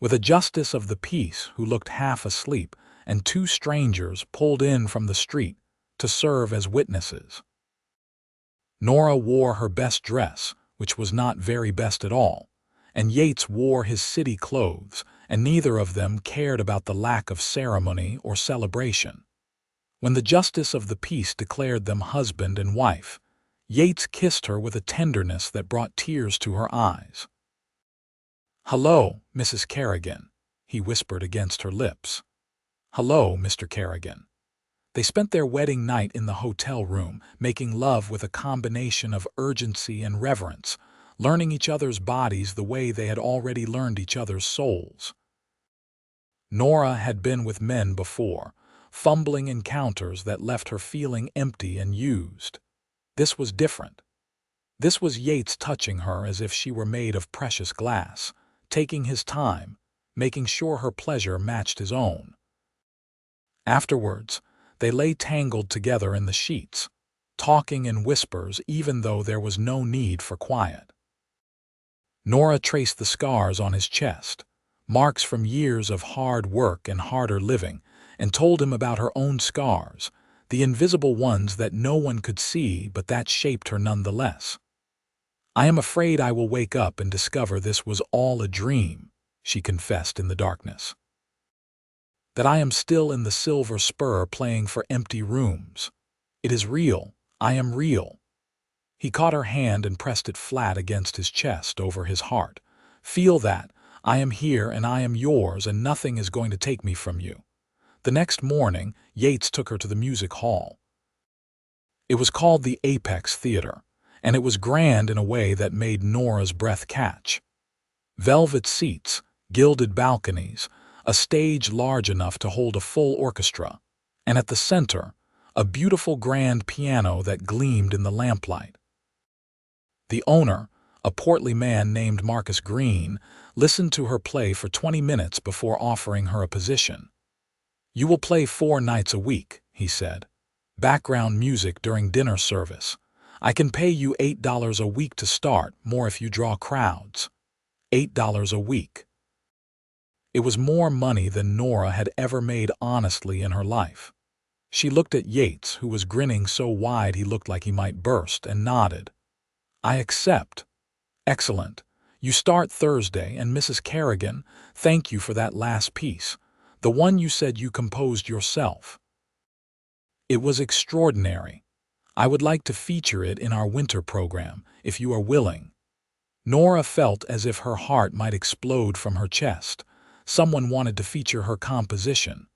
with a justice of the peace who looked half asleep and 2 strangers pulled in from the street to serve as witnesses. Nora wore her best dress, which was not very best at all, and Yates wore his city clothes, and neither of them cared about the lack of ceremony or celebration. When the justice of the peace declared them husband and wife, Yates kissed her with a tenderness that brought tears to her eyes. "Hello, Mrs. Kerrigan," he whispered against her lips. "Hello, Mr. Kerrigan." They spent their wedding night in the hotel room, making love with a combination of urgency and reverence, learning each other's bodies the way they had already learned each other's souls. Nora had been with men before, fumbling encounters that left her feeling empty and used. This was different. This was Yates touching her as if she were made of precious glass, taking his time, making sure her pleasure matched his own. Afterwards, they lay tangled together in the sheets, talking in whispers even though there was no need for quiet. Nora traced the scars on his chest, marks from years of hard work and harder living, and told him about her own scars, the invisible ones that no one could see but that shaped her nonetheless. "I am afraid I will wake up and discover this was all a dream," she confessed in the darkness. "That I am still in the Silver Spur playing for empty rooms. It is real. I am real." He caught her hand and pressed it flat against his chest over his heart. "Feel that. I am here and I am yours and nothing is going to take me from you." The next morning, Yates took her to the music hall. It was called the Apex Theater, and it was grand in a way that made Nora's breath catch. Velvet seats, gilded balconies, a stage large enough to hold a full orchestra, and at the center, a beautiful grand piano that gleamed in the lamplight. The owner, a portly man named Marcus Green, listened to her play for 20 minutes before offering her a position. "You will play 4 nights a week," he said. "Background music during dinner service. I can pay you $8 a week to start, more if you draw crowds." $8 a week. It was more money than Nora had ever made honestly in her life. She looked at Yates, who was grinning so wide he looked like he might burst, and nodded. "I accept." "Excellent. You start Thursday, and Mrs. Kerrigan, thank you for that last piece, the one you said you composed yourself. It was extraordinary. I would like to feature it in our winter program, if you are willing." Nora felt as if her heart might explode from her chest. Someone wanted to feature her composition.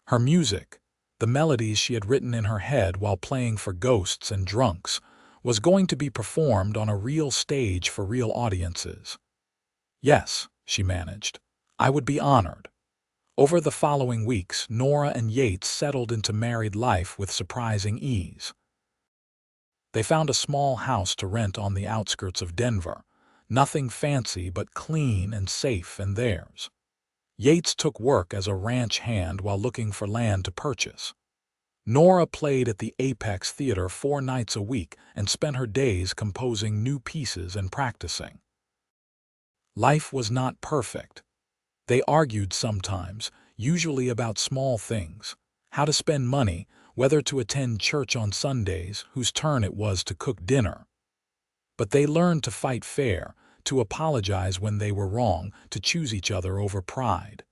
Her music, the melodies she had written in her head while playing for ghosts and drunks, was going to be performed on a real stage for real audiences. "Yes," she managed. "I would be honored." Over the following weeks, Nora and Yates settled into married life with surprising ease. They found a small house to rent on the outskirts of Denver, nothing fancy but clean and safe and theirs. Yates took work as a ranch hand while looking for land to purchase. Nora played at the Apex Theater 4 nights a week and spent her days composing new pieces and practicing. Life was not perfect. They argued sometimes, usually about small things, how to spend money, whether to attend church on Sundays, whose turn it was to cook dinner. But they learned to fight fair, to apologize when they were wrong, to choose each other over pride.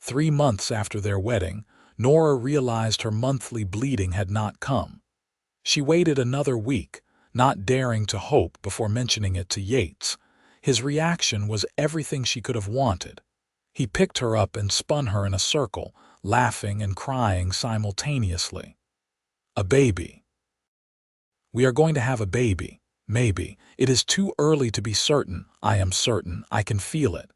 3 months after their wedding, Nora realized her monthly bleeding had not come. She waited another week, not daring to hope before mentioning it to Yates. His reaction was everything she could have wanted. He picked her up and spun her in a circle, laughing and crying simultaneously. "A baby. We are going to have a baby, maybe. It is too early to be certain. I am certain. I can feel it."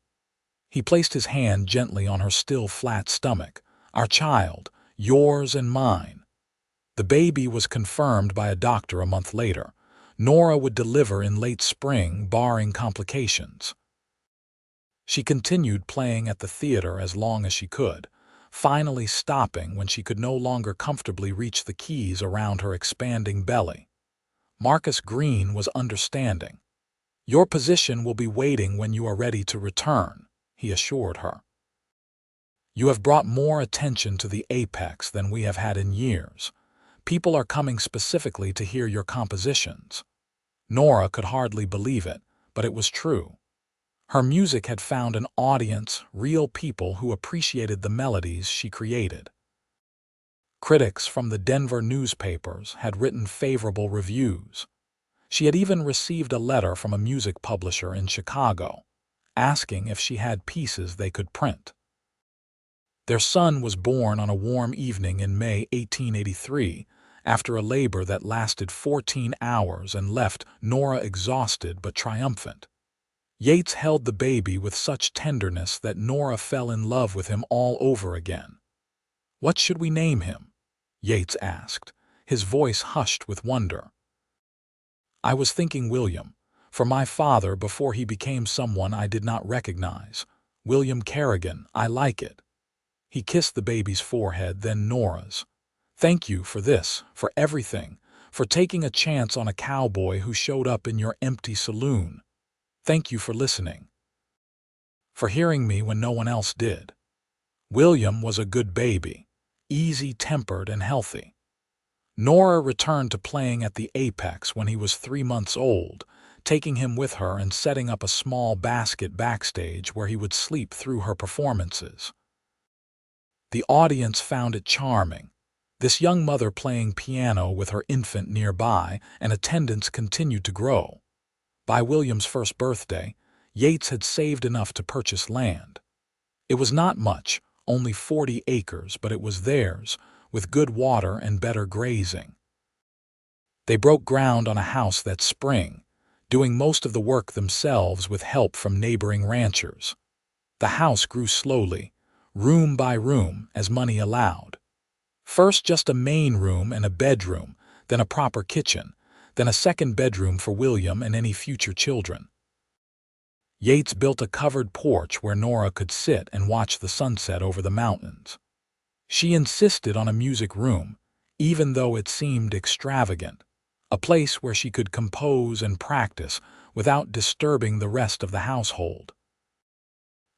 He placed his hand gently on her still flat stomach. "Our child, yours and mine." The baby was confirmed by a doctor a month later. Nora would deliver in late spring, barring complications. She continued playing at the theater as long as she could, finally stopping when she could no longer comfortably reach the keys around her expanding belly. Marcus Green was understanding. "Your position will be waiting when you are ready to return," he assured her. "You have brought more attention to the Apex than we have had in years. People are coming specifically to hear your compositions." Nora could hardly believe it, but it was true. Her music had found an audience, real people who appreciated the melodies she created. Critics from the Denver newspapers had written favorable reviews. She had even received a letter from a music publisher in Chicago, asking if she had pieces they could print. Their son was born on a warm evening in May 1883, after a labor that lasted 14 hours and left Nora exhausted but triumphant. Yates held the baby with such tenderness that Nora fell in love with him all over again. "What should we name him?" Yates asked, his voice hushed with wonder. "I was thinking William, for my father before he became someone I did not recognize. William Kerrigan, I like it." He kissed the baby's forehead, then Nora's. "Thank you for this, for everything, for taking a chance on a cowboy who showed up in your empty saloon. Thank you for listening. For hearing me when no one else did. William was a good baby, easy-tempered and healthy." Nora returned to playing at the Apex when he was 3 months old, taking him with her and setting up a small basket backstage where he would sleep through her performances. The audience found it charming. This young mother playing piano with her infant nearby, and attendance continued to grow. By William's first birthday, Yates had saved enough to purchase land. It was not much, only 40 acres, but it was theirs, with good water and better grazing. They broke ground on a house that spring, doing most of the work themselves with help from neighboring ranchers. The house grew slowly, room by room, as money allowed. First just a main room and a bedroom, then a proper kitchen, then a second bedroom for William and any future children. Yates built a covered porch where Nora could sit and watch the sunset over the mountains. She insisted on a music room, even though it seemed extravagant, a place where she could compose and practice without disturbing the rest of the household.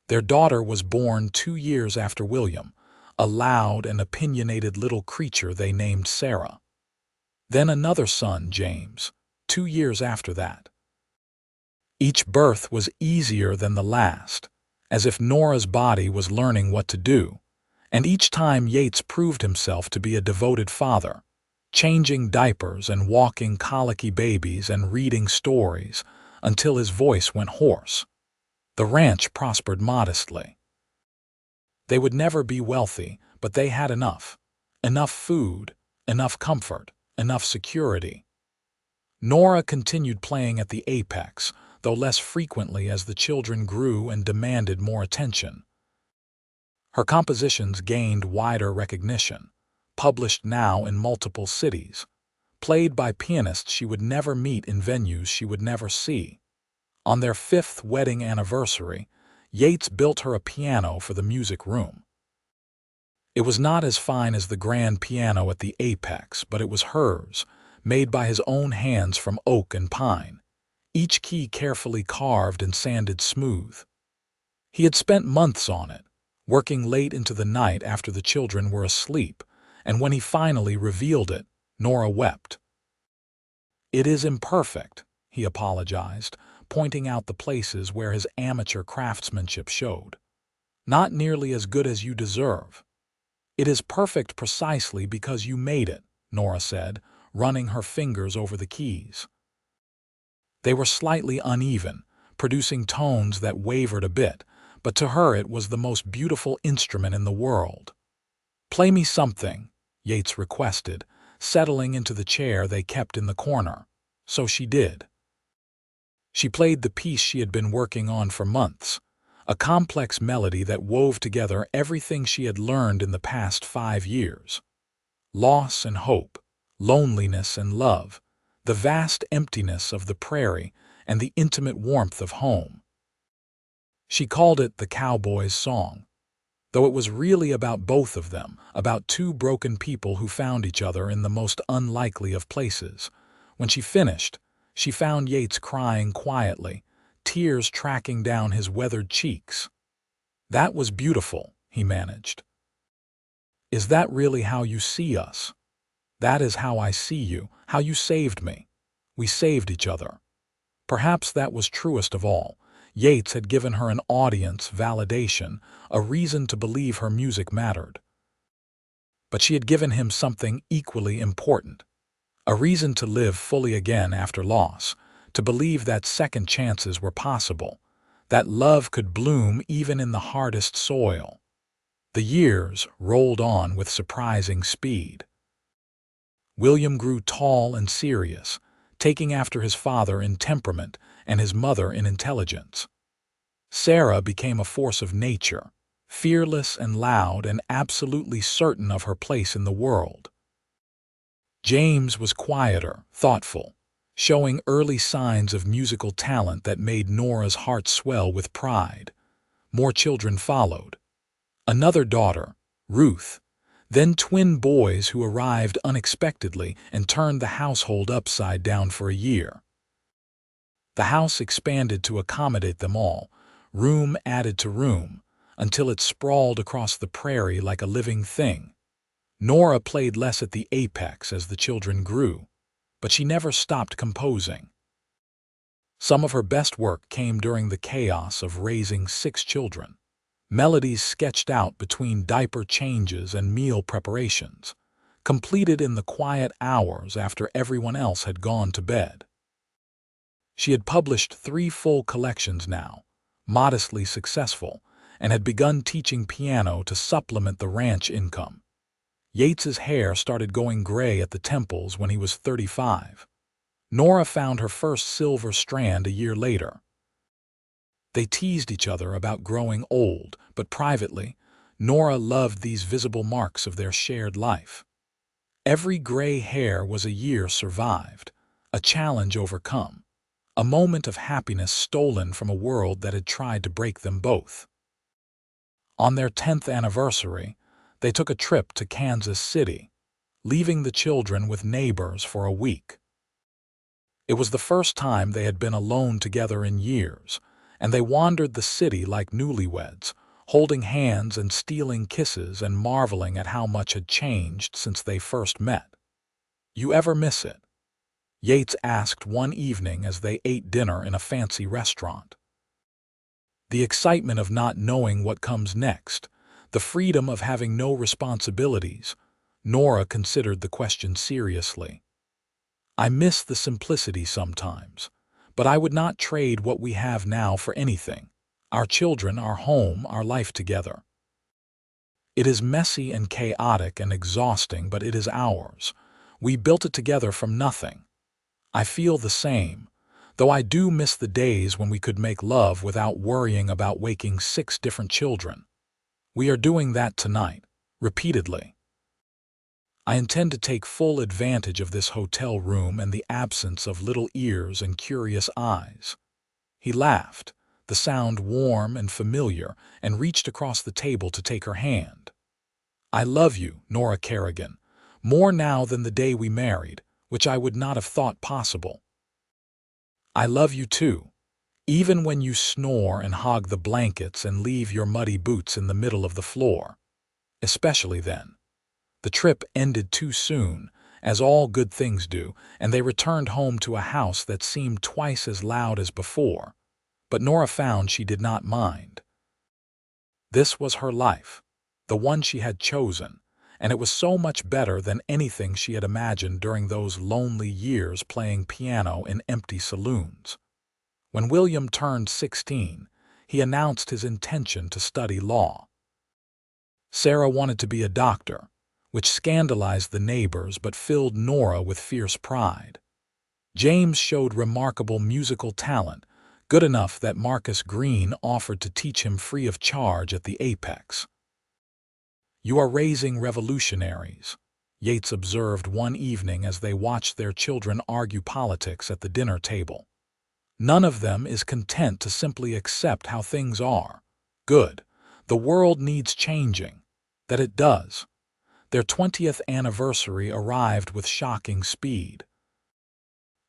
Their daughter was born 2 years after William, a loud and opinionated little creature they named Sarah. Then another son, James, 2 years after that. Each birth was easier than the last, as if Nora's body was learning what to do, and each time Yates proved himself to be a devoted father, changing diapers and walking colicky babies and reading stories until his voice went hoarse. The ranch prospered modestly. They would never be wealthy, but they had enough. Enough food, enough comfort, enough security. Nora continued playing at the apex, though less frequently as the children grew and demanded more attention. Her compositions gained wider recognition, published now in multiple cities, played by pianists she would never meet in venues she would never see. On their 5th wedding anniversary, Yates built her a piano for the music room. It was not as fine as the grand piano at the Apex, but it was hers, made by his own hands from oak and pine, each key carefully carved and sanded smooth. He had spent months on it, working late into the night after the children were asleep, and when he finally revealed it, Nora wept. "It is imperfect," he apologized, pointing out the places where his amateur craftsmanship showed. "Not nearly as good as you deserve." "It is perfect precisely because you made it," Nora said, running her fingers over the keys. They were slightly uneven, producing tones that wavered a bit, but to her it was the most beautiful instrument in the world. "Play me something," Yates requested, settling into the chair they kept in the corner. So she did. She played the piece she had been working on for months, a complex melody that wove together everything she had learned in the past 5 years. Loss and hope, loneliness and love, the vast emptiness of the prairie, and the intimate warmth of home. She called it the Cowboy's song, though it was really about both of them, about 2 broken people who found each other in the most unlikely of places. When she finished, she found Yates crying quietly, tears tracking down his weathered cheeks. "That was beautiful," he managed. "Is that really how you see us?" "That is how I see you, how you saved me. We saved each other." Perhaps that was truest of all. Yates had given her an audience, validation, a reason to believe her music mattered. But she had given him something equally important, a reason to live fully again after loss, to believe that second chances were possible, that love could bloom even in the hardest soil. The years rolled on with surprising speed. William grew tall and serious, taking after his father in temperament and his mother in intelligence. Sarah became a force of nature, fearless and loud and absolutely certain of her place in the world. James was quieter, thoughtful, showing early signs of musical talent that made Nora's heart swell with pride. More children followed. Another daughter, Ruth, then twin boys who arrived unexpectedly and turned the household upside down for a year. The house expanded to accommodate them all, room added to room, until it sprawled across the prairie like a living thing. Nora played less at the apex as the children grew, but she never stopped composing. Some of her best work came during the chaos of raising 6 children. Melodies sketched out between diaper changes and meal preparations, completed in the quiet hours after everyone else had gone to bed. She had published 3 full collections now, modestly successful, and had begun teaching piano to supplement the ranch income. Yates's hair started going gray at the temples when he was 35. Nora found her first silver strand a year later. They teased each other about growing old, but privately, Nora loved these visible marks of their shared life. Every gray hair was a year survived, a challenge overcome, a moment of happiness stolen from a world that had tried to break them both. On their 10th anniversary, they took a trip to Kansas City, leaving the children with neighbors for a week. It was the first time they had been alone together in years, and they wandered the city like newlyweds, holding hands and stealing kisses and marveling at how much had changed since they first met. "You ever miss it?" Yates asked one evening as they ate dinner in a fancy restaurant. The excitement of not knowing what comes next, the freedom of having no responsibilities. Nora considered the question seriously. "I miss the simplicity sometimes, but I would not trade what we have now for anything. Our children, our home, our life together. It is messy and chaotic and exhausting, but it is ours. We built it together from nothing. I feel the same, though I do miss the days when we could make love without worrying about waking 6 different children. We are doing that tonight, repeatedly. I intend to take full advantage of this hotel room and the absence of little ears and curious eyes." He laughed, the sound warm and familiar, and reached across the table to take her hand. "I love you, Nora Kerrigan, more now than the day we married, which I would not have thought possible. I love you too, even when you snore and hog the blankets and leave your muddy boots in the middle of the floor. Especially then." The trip ended too soon, as all good things do, and they returned home to a house that seemed twice as loud as before, but Nora found she did not mind. This was her life, the one she had chosen, and it was so much better than anything she had imagined during those lonely years playing piano in empty saloons. When William turned 16, he announced his intention to study law. Sarah wanted to be a doctor, which scandalized the neighbors but filled Nora with fierce pride. James showed remarkable musical talent, good enough that Marcus Green offered to teach him free of charge at the Apex. "You are raising revolutionaries," Yates observed one evening as they watched their children argue politics at the dinner table. "None of them is content to simply accept how things are. Good. The world needs changing. That it does." Their 20th anniversary arrived with shocking speed.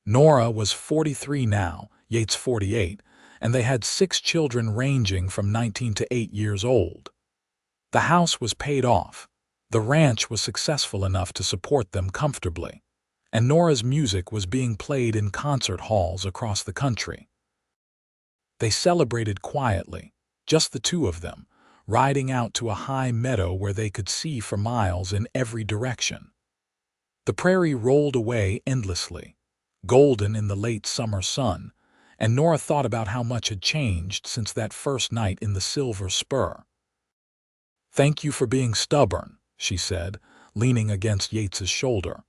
Nora was 43 now, Yates 48, and they had 6 children ranging from 19 to 8 years old. The house was paid off, the ranch was successful enough to support them comfortably, and Nora's music was being played in concert halls across the country. They celebrated quietly, just the two of them, riding out to a high meadow where they could see for miles in every direction. The prairie rolled away endlessly, golden in the late summer sun, and Nora thought about how much had changed since that first night in the Silver Spur. "Thank you for being stubborn," she said, leaning against Yates's shoulder.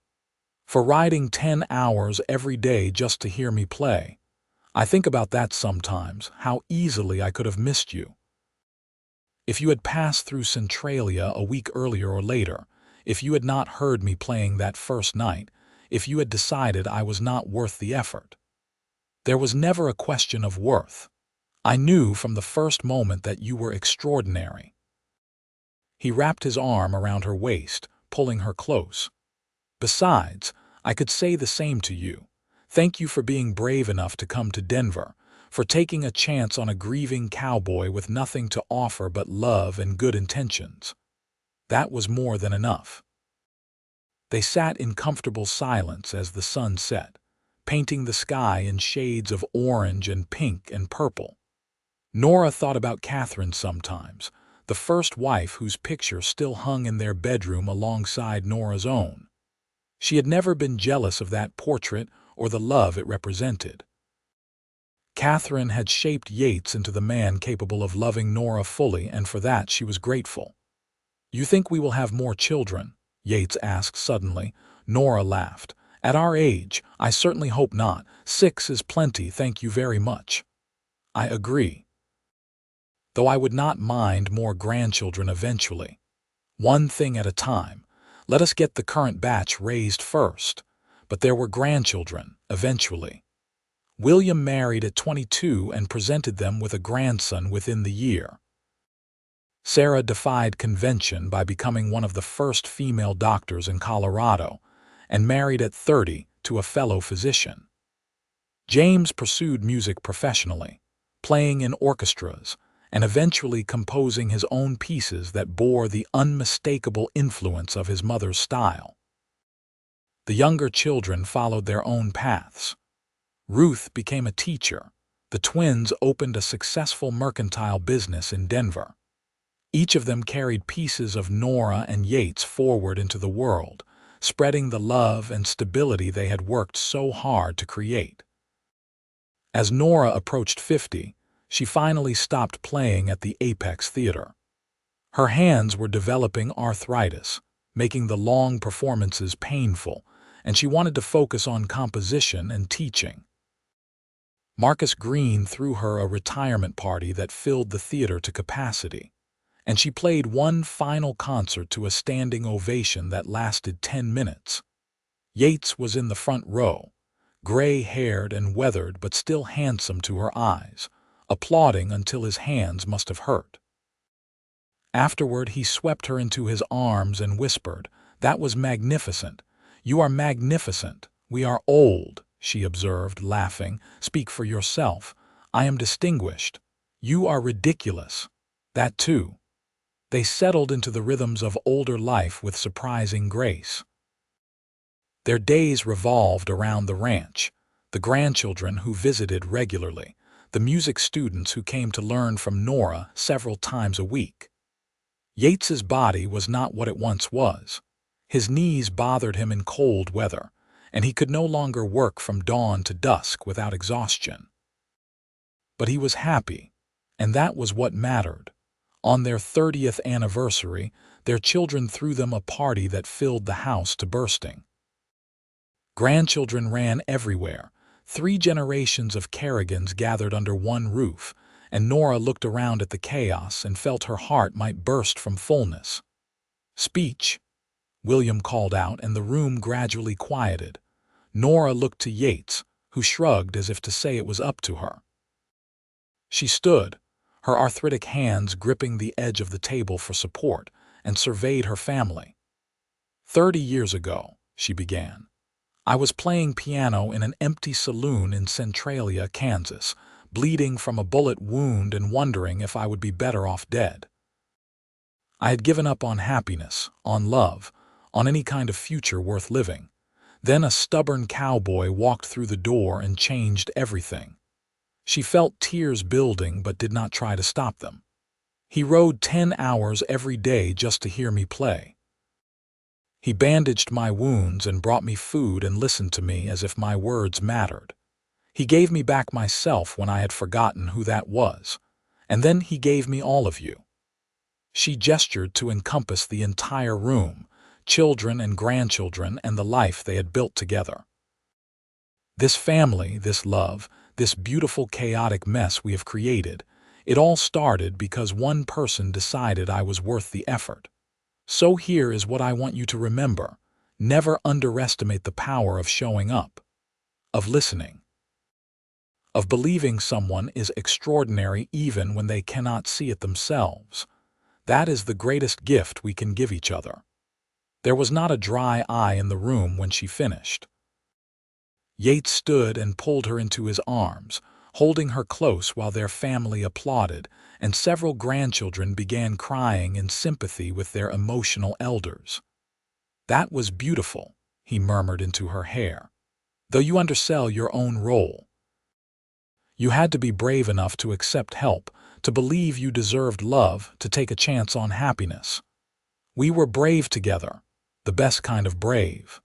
"For riding 10 hours every day just to hear me play. I think about that sometimes, how easily I could have missed you. If you had passed through Centralia a week earlier or later, if you had not heard me playing that first night, if you had decided I was not worth the effort. There was never a question of worth. I knew from the first moment that you were extraordinary." He wrapped his arm around her waist, pulling her close. "Besides, I could say the same to you. Thank you for being brave enough to come to Denver, for taking a chance on a grieving cowboy with nothing to offer but love and good intentions. That was more than enough." They sat in comfortable silence as the sun set, painting the sky in shades of orange and pink and purple. Nora thought about Catherine sometimes, the first wife whose picture still hung in their bedroom alongside Nora's own. She had never been jealous of that portrait or the love it represented. Catherine had shaped Yates into the man capable of loving Nora fully, and for that she was grateful. "You think we will have more children?" Yates asked suddenly. Nora laughed. At our age, I certainly hope not. 6 is plenty, thank you very much. I agree. Though I would not mind more grandchildren eventually. One thing at a time. Let us get the current batch raised first. But there were grandchildren, eventually. William married at 22 and presented them with a grandson within the year. Sarah defied convention by becoming one of the first female doctors in Colorado and married at 30 to a fellow physician. James pursued music professionally, playing in orchestras and eventually composing his own pieces that bore the unmistakable influence of his mother's style. The younger children followed their own paths. Ruth became a teacher. The twins opened a successful mercantile business in Denver. Each of them carried pieces of Nora and Yates forward into the world, spreading the love and stability they had worked so hard to create. As Nora approached 50, she finally stopped playing at the Apex Theater. Her hands were developing arthritis, making the long performances painful, and she wanted to focus on composition and teaching. Marcus Green threw her a retirement party that filled the theater to capacity, and she played one final concert to a standing ovation that lasted 10 minutes. Yates was in the front row, gray-haired and weathered but still handsome to her eyes, applauding until his hands must have hurt. Afterward, he swept her into his arms and whispered, "That was magnificent. You are magnificent. We are old," she observed, laughing. "Speak for yourself. I am distinguished. You are ridiculous. That too." They settled into the rhythms of older life with surprising grace. Their days revolved around the ranch, the grandchildren who visited regularly, the music students who came to learn from Nora several times a week. Yates's body was not what it once was. His knees bothered him in cold weather, and he could no longer work from dawn to dusk without exhaustion. But he was happy, and that was what mattered. On their 30th anniversary, their children threw them a party that filled the house to bursting. Grandchildren ran everywhere. 3 generations of Kerrigans gathered under one roof, and Nora looked around at the chaos and felt her heart might burst from fullness. "Speech," William called out, and the room gradually quieted. Nora looked to Yates, who shrugged as if to say it was up to her. She stood, her arthritic hands gripping the edge of the table for support, and surveyed her family. 30 years ago, she began, I was playing piano in an empty saloon in Centralia, Kansas, bleeding from a bullet wound and wondering if I would be better off dead. I had given up on happiness, on love, on any kind of future worth living. Then a stubborn cowboy walked through the door and changed everything. She felt tears building but did not try to stop them. He rode 10 hours every day just to hear me play. He bandaged my wounds and brought me food and listened to me as if my words mattered. He gave me back myself when I had forgotten who that was. And then he gave me all of you. She gestured to encompass the entire room, children and grandchildren and the life they had built together. This family, this love, this beautiful chaotic mess we have created, it all started because one person decided I was worth the effort. So here is what I want you to remember. Never underestimate the power of showing up, of listening, of believing someone is extraordinary even when they cannot see it themselves. That is the greatest gift we can give each other. There was not a dry eye in the room when she finished. Yates stood and pulled her into his arms, holding her close while their family applauded, and several grandchildren began crying in sympathy with their emotional elders. "That was beautiful," he murmured into her hair. "Though you undersell your own role. You had to be brave enough to accept help, to believe you deserved love, to take a chance on happiness. We were brave together, the best kind of brave."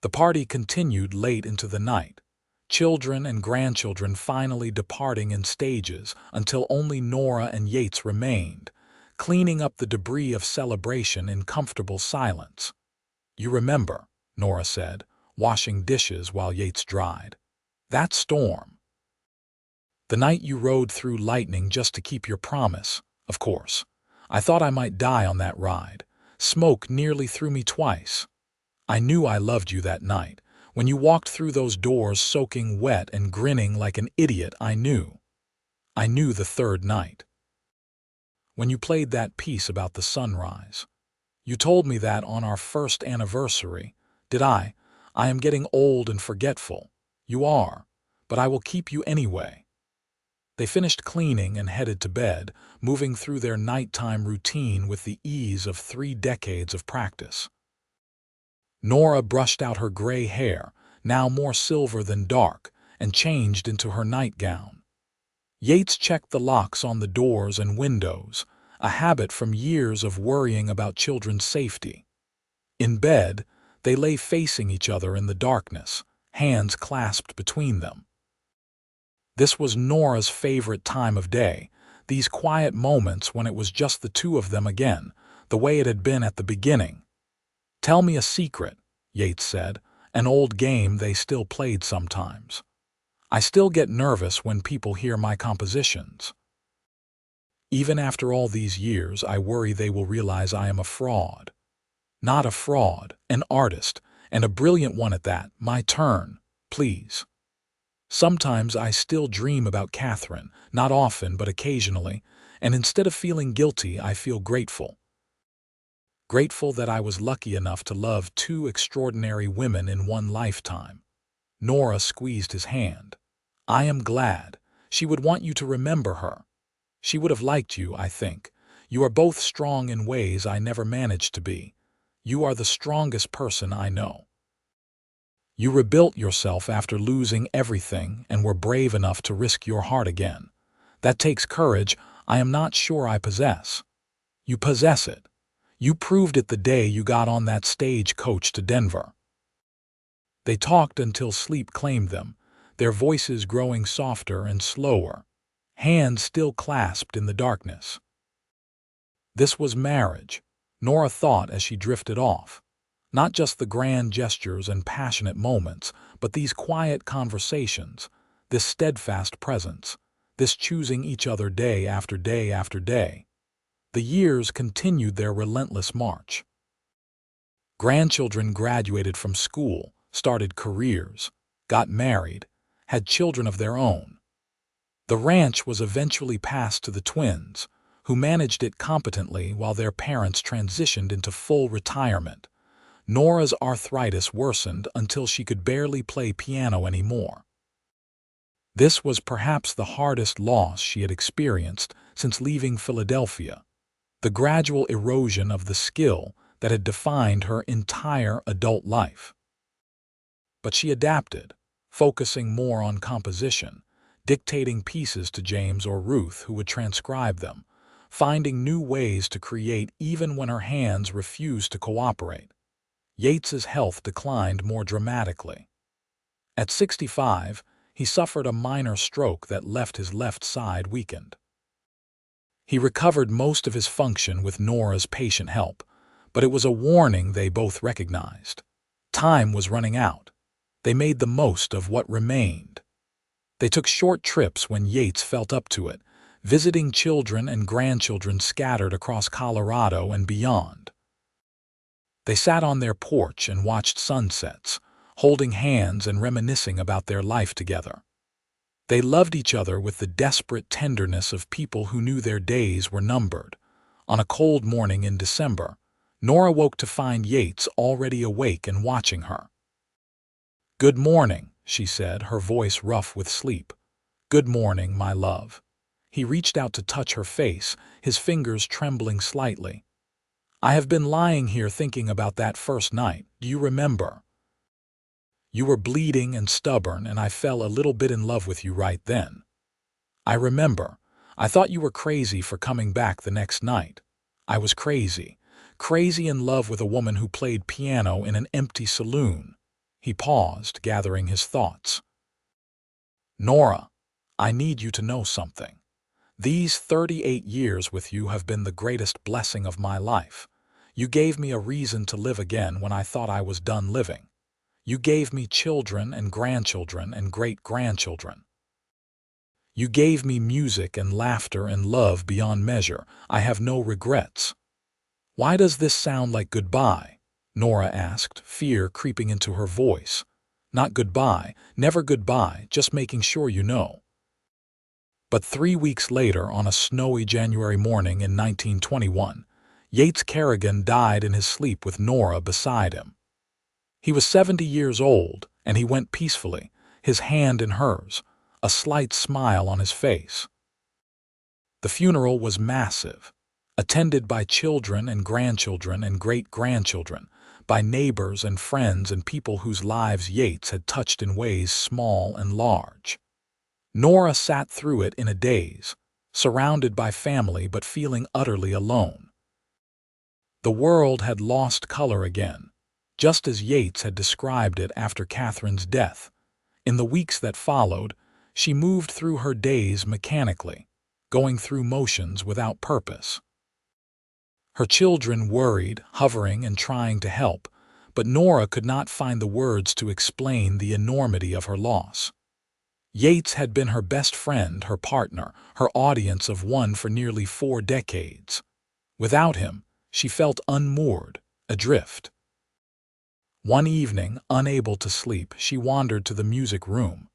The party continued late into the night, children and grandchildren finally departing in stages until only Nora and Yates remained, cleaning up the debris of celebration in comfortable silence. "You remember," Nora said, washing dishes while Yates dried. "That storm. The night you rode through lightning just to keep your promise, of course. I thought I might die on that ride. Smoke nearly threw me twice. I knew I loved you that night. When you walked through those doors soaking wet and grinning like an idiot, I knew. I knew the third night. When you played that piece about the sunrise. You told me that on our first anniversary. Did I? I am getting old and forgetful. You are. But I will keep you anyway." They finished cleaning and headed to bed, moving through their nighttime routine with the ease of 3 decades of practice. Nora brushed out her gray hair, now more silver than dark, and changed into her nightgown. Yates checked the locks on the doors and windows, a habit from years of worrying about children's safety. In bed, they lay facing each other in the darkness, hands clasped between them. This was Nora's favorite time of day, these quiet moments when it was just the two of them again, the way it had been at the beginning. "Tell me a secret," Yates said, an old game they still played sometimes. "I still get nervous when people hear my compositions. Even after all these years, I worry they will realize I am a fraud. Not a fraud, an artist, and a brilliant one at that. My turn, please." Sometimes I still dream about Catherine, not often but occasionally, and instead of feeling guilty, I feel grateful. Grateful that I was lucky enough to love 2 extraordinary women in one lifetime. Nora squeezed his hand. "I am glad. She would want you to remember her. She would have liked you, I think. You are both strong in ways I never managed to be. You are the strongest person I know. You rebuilt yourself after losing everything and were brave enough to risk your heart again. That takes courage I am not sure I possess. You possess it. You proved it the day you got on that stagecoach to Denver." They talked until sleep claimed them, their voices growing softer and slower, hands still clasped in the darkness. This was marriage, Nora thought as she drifted off. Not just the grand gestures and passionate moments, but these quiet conversations, this steadfast presence, this choosing each other day after day after day. The years continued their relentless march. Grandchildren graduated from school, started careers, got married, had children of their own. The ranch was eventually passed to the twins, who managed it competently while their parents transitioned into full retirement. Nora's arthritis worsened until she could barely play piano anymore. This was perhaps the hardest loss she had experienced since leaving Philadelphia, the gradual erosion of the skill that had defined her entire adult life. But she adapted, focusing more on composition, dictating pieces to James or Ruth who would transcribe them, finding new ways to create even when her hands refused to cooperate. Yates's health declined more dramatically. At 65, he suffered a minor stroke that left his left side weakened. He recovered most of his function with Nora's patient help, but it was a warning they both recognized. Time was running out. They made the most of what remained. They took short trips when Yates felt up to it, visiting children and grandchildren scattered across Colorado and beyond. They sat on their porch and watched sunsets, holding hands and reminiscing about their life together. They loved each other with the desperate tenderness of people who knew their days were numbered. On a cold morning in December, Nora woke to find Yates already awake and watching her. "Good morning," she said, her voice rough with sleep. "Good morning, my love." He reached out to touch her face, his fingers trembling slightly. "I have been lying here thinking about that first night. Do you remember? You were bleeding and stubborn, and I fell a little bit in love with you right then. I remember. I thought you were crazy for coming back the next night. I was crazy. Crazy in love with a woman who played piano in an empty saloon." He paused, gathering his thoughts. "Nora, I need you to know something. These 38 years with you have been the greatest blessing of my life. You gave me a reason to live again when I thought I was done living. You gave me children and grandchildren and great-grandchildren. You gave me music and laughter and love beyond measure. I have no regrets. Why does this sound like goodbye? Nora asked, fear creeping into her voice. Not goodbye, never goodbye, just making sure you know. But 3 weeks later, on a snowy January morning in 1921, Yates Kerrigan died in his sleep with Nora beside him. He was 70 years old, and he went peacefully, his hand in hers, a slight smile on his face. The funeral was massive, attended by children and grandchildren and great-grandchildren, by neighbors and friends and people whose lives Yates had touched in ways small and large. Nora sat through it in a daze, surrounded by family but feeling utterly alone. The world had lost color again, just as Yates had described it after Catherine's death. In the weeks that followed, she moved through her days mechanically, going through motions without purpose. Her children worried, hovering and trying to help, but Nora could not find the words to explain the enormity of her loss. Yates had been her best friend, her partner, her audience of one for nearly 4 decades. Without him, she felt unmoored, adrift. One evening, unable to sleep, she wandered to the music room.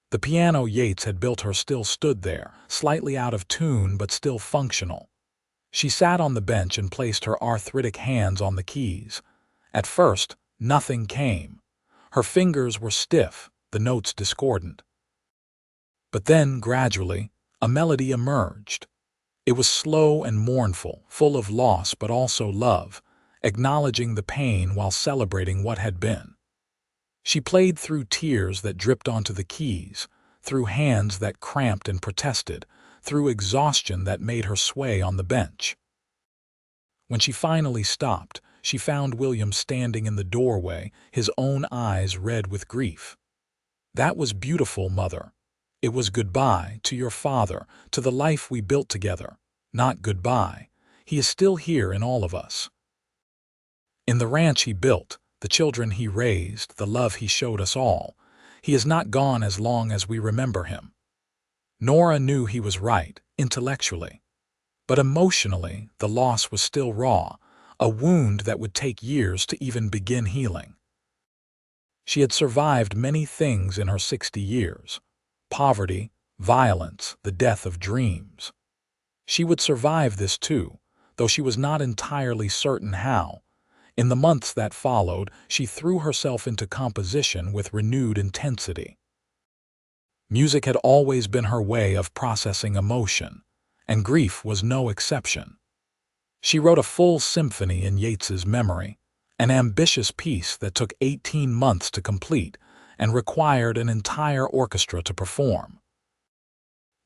The piano Yates had built her still stood there, slightly out of tune but still functional. She sat on the bench and placed her arthritic hands on the keys. At first, nothing came. Her fingers were stiff, the notes discordant. But then, gradually, a melody emerged. It was slow and mournful, full of loss but also love, acknowledging the pain while celebrating what had been. She played through tears that dripped onto the keys, through hands that cramped and protested, through exhaustion that made her sway on the bench. When she finally stopped, she found William standing in the doorway, his own eyes red with grief. "That was beautiful, Mother. It was goodbye to your father, to the life we built together. Not goodbye. He is still here in all of us. In the ranch he built, the children he raised, the love he showed us all. He is not gone as long as we remember him." Nora knew he was right, intellectually. But emotionally, the loss was still raw, a wound that would take years to even begin healing. She had survived many things in her 60 years. Poverty, violence, the death of dreams. She would survive this too, though she was not entirely certain how. In the months that followed, she threw herself into composition with renewed intensity. Music had always been her way of processing emotion, and grief was no exception. She wrote a full symphony in Yates's memory, an ambitious piece that took 18 months to complete and required an entire orchestra to perform.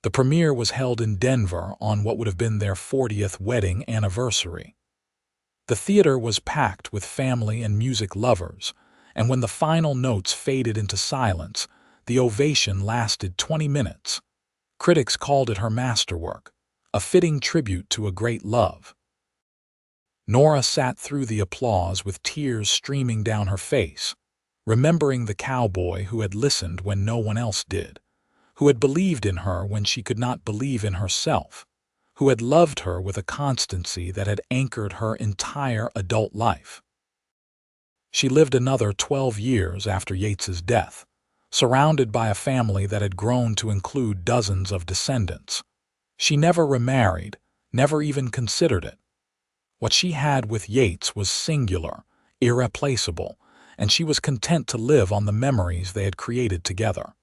The premiere was held in Denver on what would have been their 40th wedding anniversary. The theater was packed with family and music lovers, and when the final notes faded into silence, the ovation lasted 20 minutes. Critics called it her masterwork, a fitting tribute to a great love. Nora sat through the applause with tears streaming down her face, remembering the cowboy who had listened when no one else did, who had believed in her when she could not believe in herself, who had loved her with a constancy that had anchored her entire adult life. She lived another 12 years after Yates's death, surrounded by a family that had grown to include dozens of descendants. She never remarried, never even considered it. What she had with Yates was singular, irreplaceable, and she was content to live on the memories they had created together.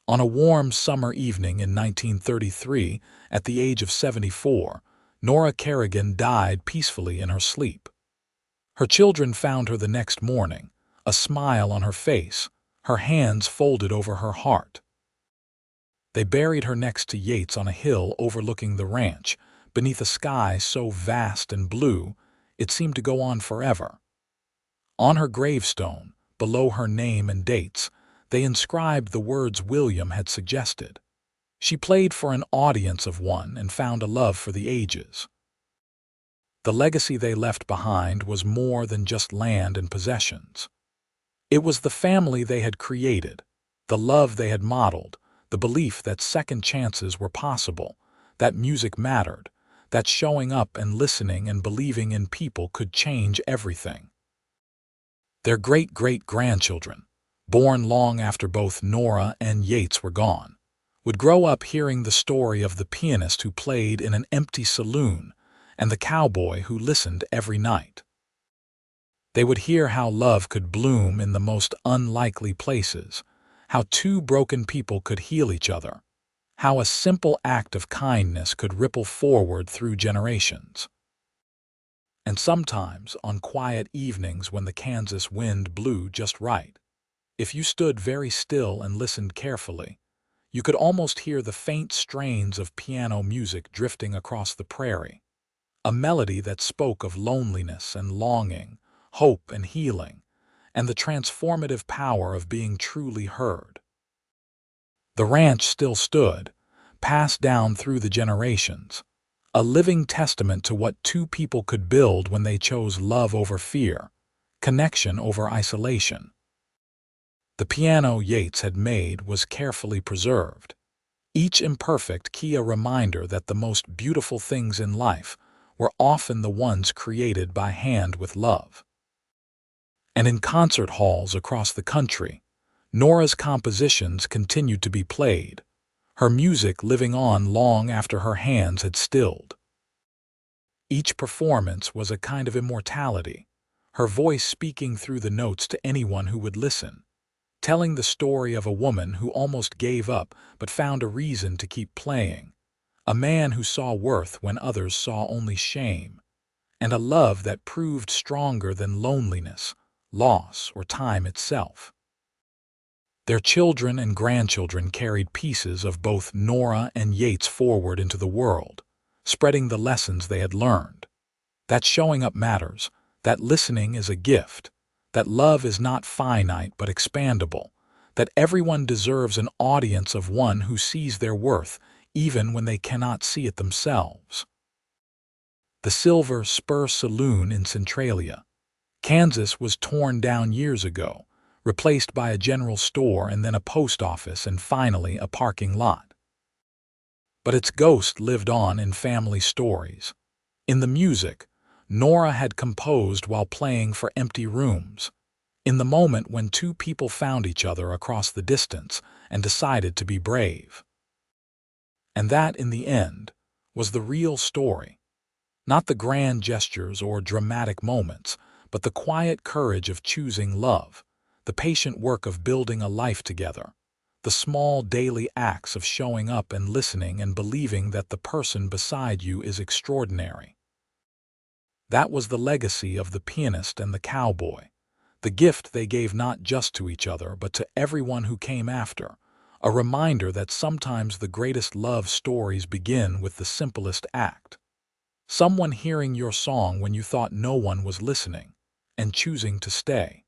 On a warm summer evening in 1933, at the age of 74, Nora Kensington died peacefully in her sleep. Her children found her the next morning, a smile on her face, her hands folded over her heart. They buried her next to Yates on a hill overlooking the ranch, beneath a sky so vast and blue it seemed to go on forever. On her gravestone, below her name and dates, they inscribed the words William had suggested. She played for an audience of one and found a love for the ages. The legacy they left behind was more than just land and possessions. It was the family they had created, the love they had modeled, the belief that second chances were possible, that music mattered, that showing up and listening and believing in people could change everything. Their great-great-grandchildren, born long after both Nora and Yates were gone, would grow up hearing the story of the pianist who played in an empty saloon and the cowboy who listened every night. They would hear how love could bloom in the most unlikely places, how two broken people could heal each other, how a simple act of kindness could ripple forward through generations. And sometimes, on quiet evenings when the Kansas wind blew just right, if you stood very still and listened carefully, you could almost hear the faint strains of piano music drifting across the prairie, a melody that spoke of loneliness and longing, hope and healing, and the transformative power of being truly heard. The ranch still stood, passed down through the generations, a living testament to what two people could build when they chose love over fear, connection over isolation. The piano Yates had made was carefully preserved, each imperfect key a reminder that the most beautiful things in life were often the ones created by hand with love. And in concert halls across the country, Nora's compositions continued to be played, her music living on long after her hands had stilled. Each performance was a kind of immortality, her voice speaking through the notes to anyone who would listen, telling the story of a woman who almost gave up but found a reason to keep playing, a man who saw worth when others saw only shame, and a love that proved stronger than loneliness, loss, or time itself. Their children and grandchildren carried pieces of both Nora and Yates forward into the world, spreading the lessons they had learned. That showing up matters, that listening is a gift, that love is not finite but expandable, that everyone deserves an audience of one who sees their worth even when they cannot see it themselves. The Silver Spur Saloon in Centralia, Kansas was torn down years ago, replaced by a general store and then a post office and finally a parking lot. But its ghost lived on in family stories. In the music, Nora had composed while playing for empty rooms, in the moment when two people found each other across the distance and decided to be brave. And that, in the end, was the real story. Not the grand gestures or dramatic moments, but the quiet courage of choosing love, the patient work of building a life together, the small daily acts of showing up and listening and believing that the person beside you is extraordinary. That was the legacy of the pianist and the cowboy, the gift they gave not just to each other but to everyone who came after, a reminder that sometimes the greatest love stories begin with the simplest act. Someone hearing your song when you thought no one was listening, and choosing to stay.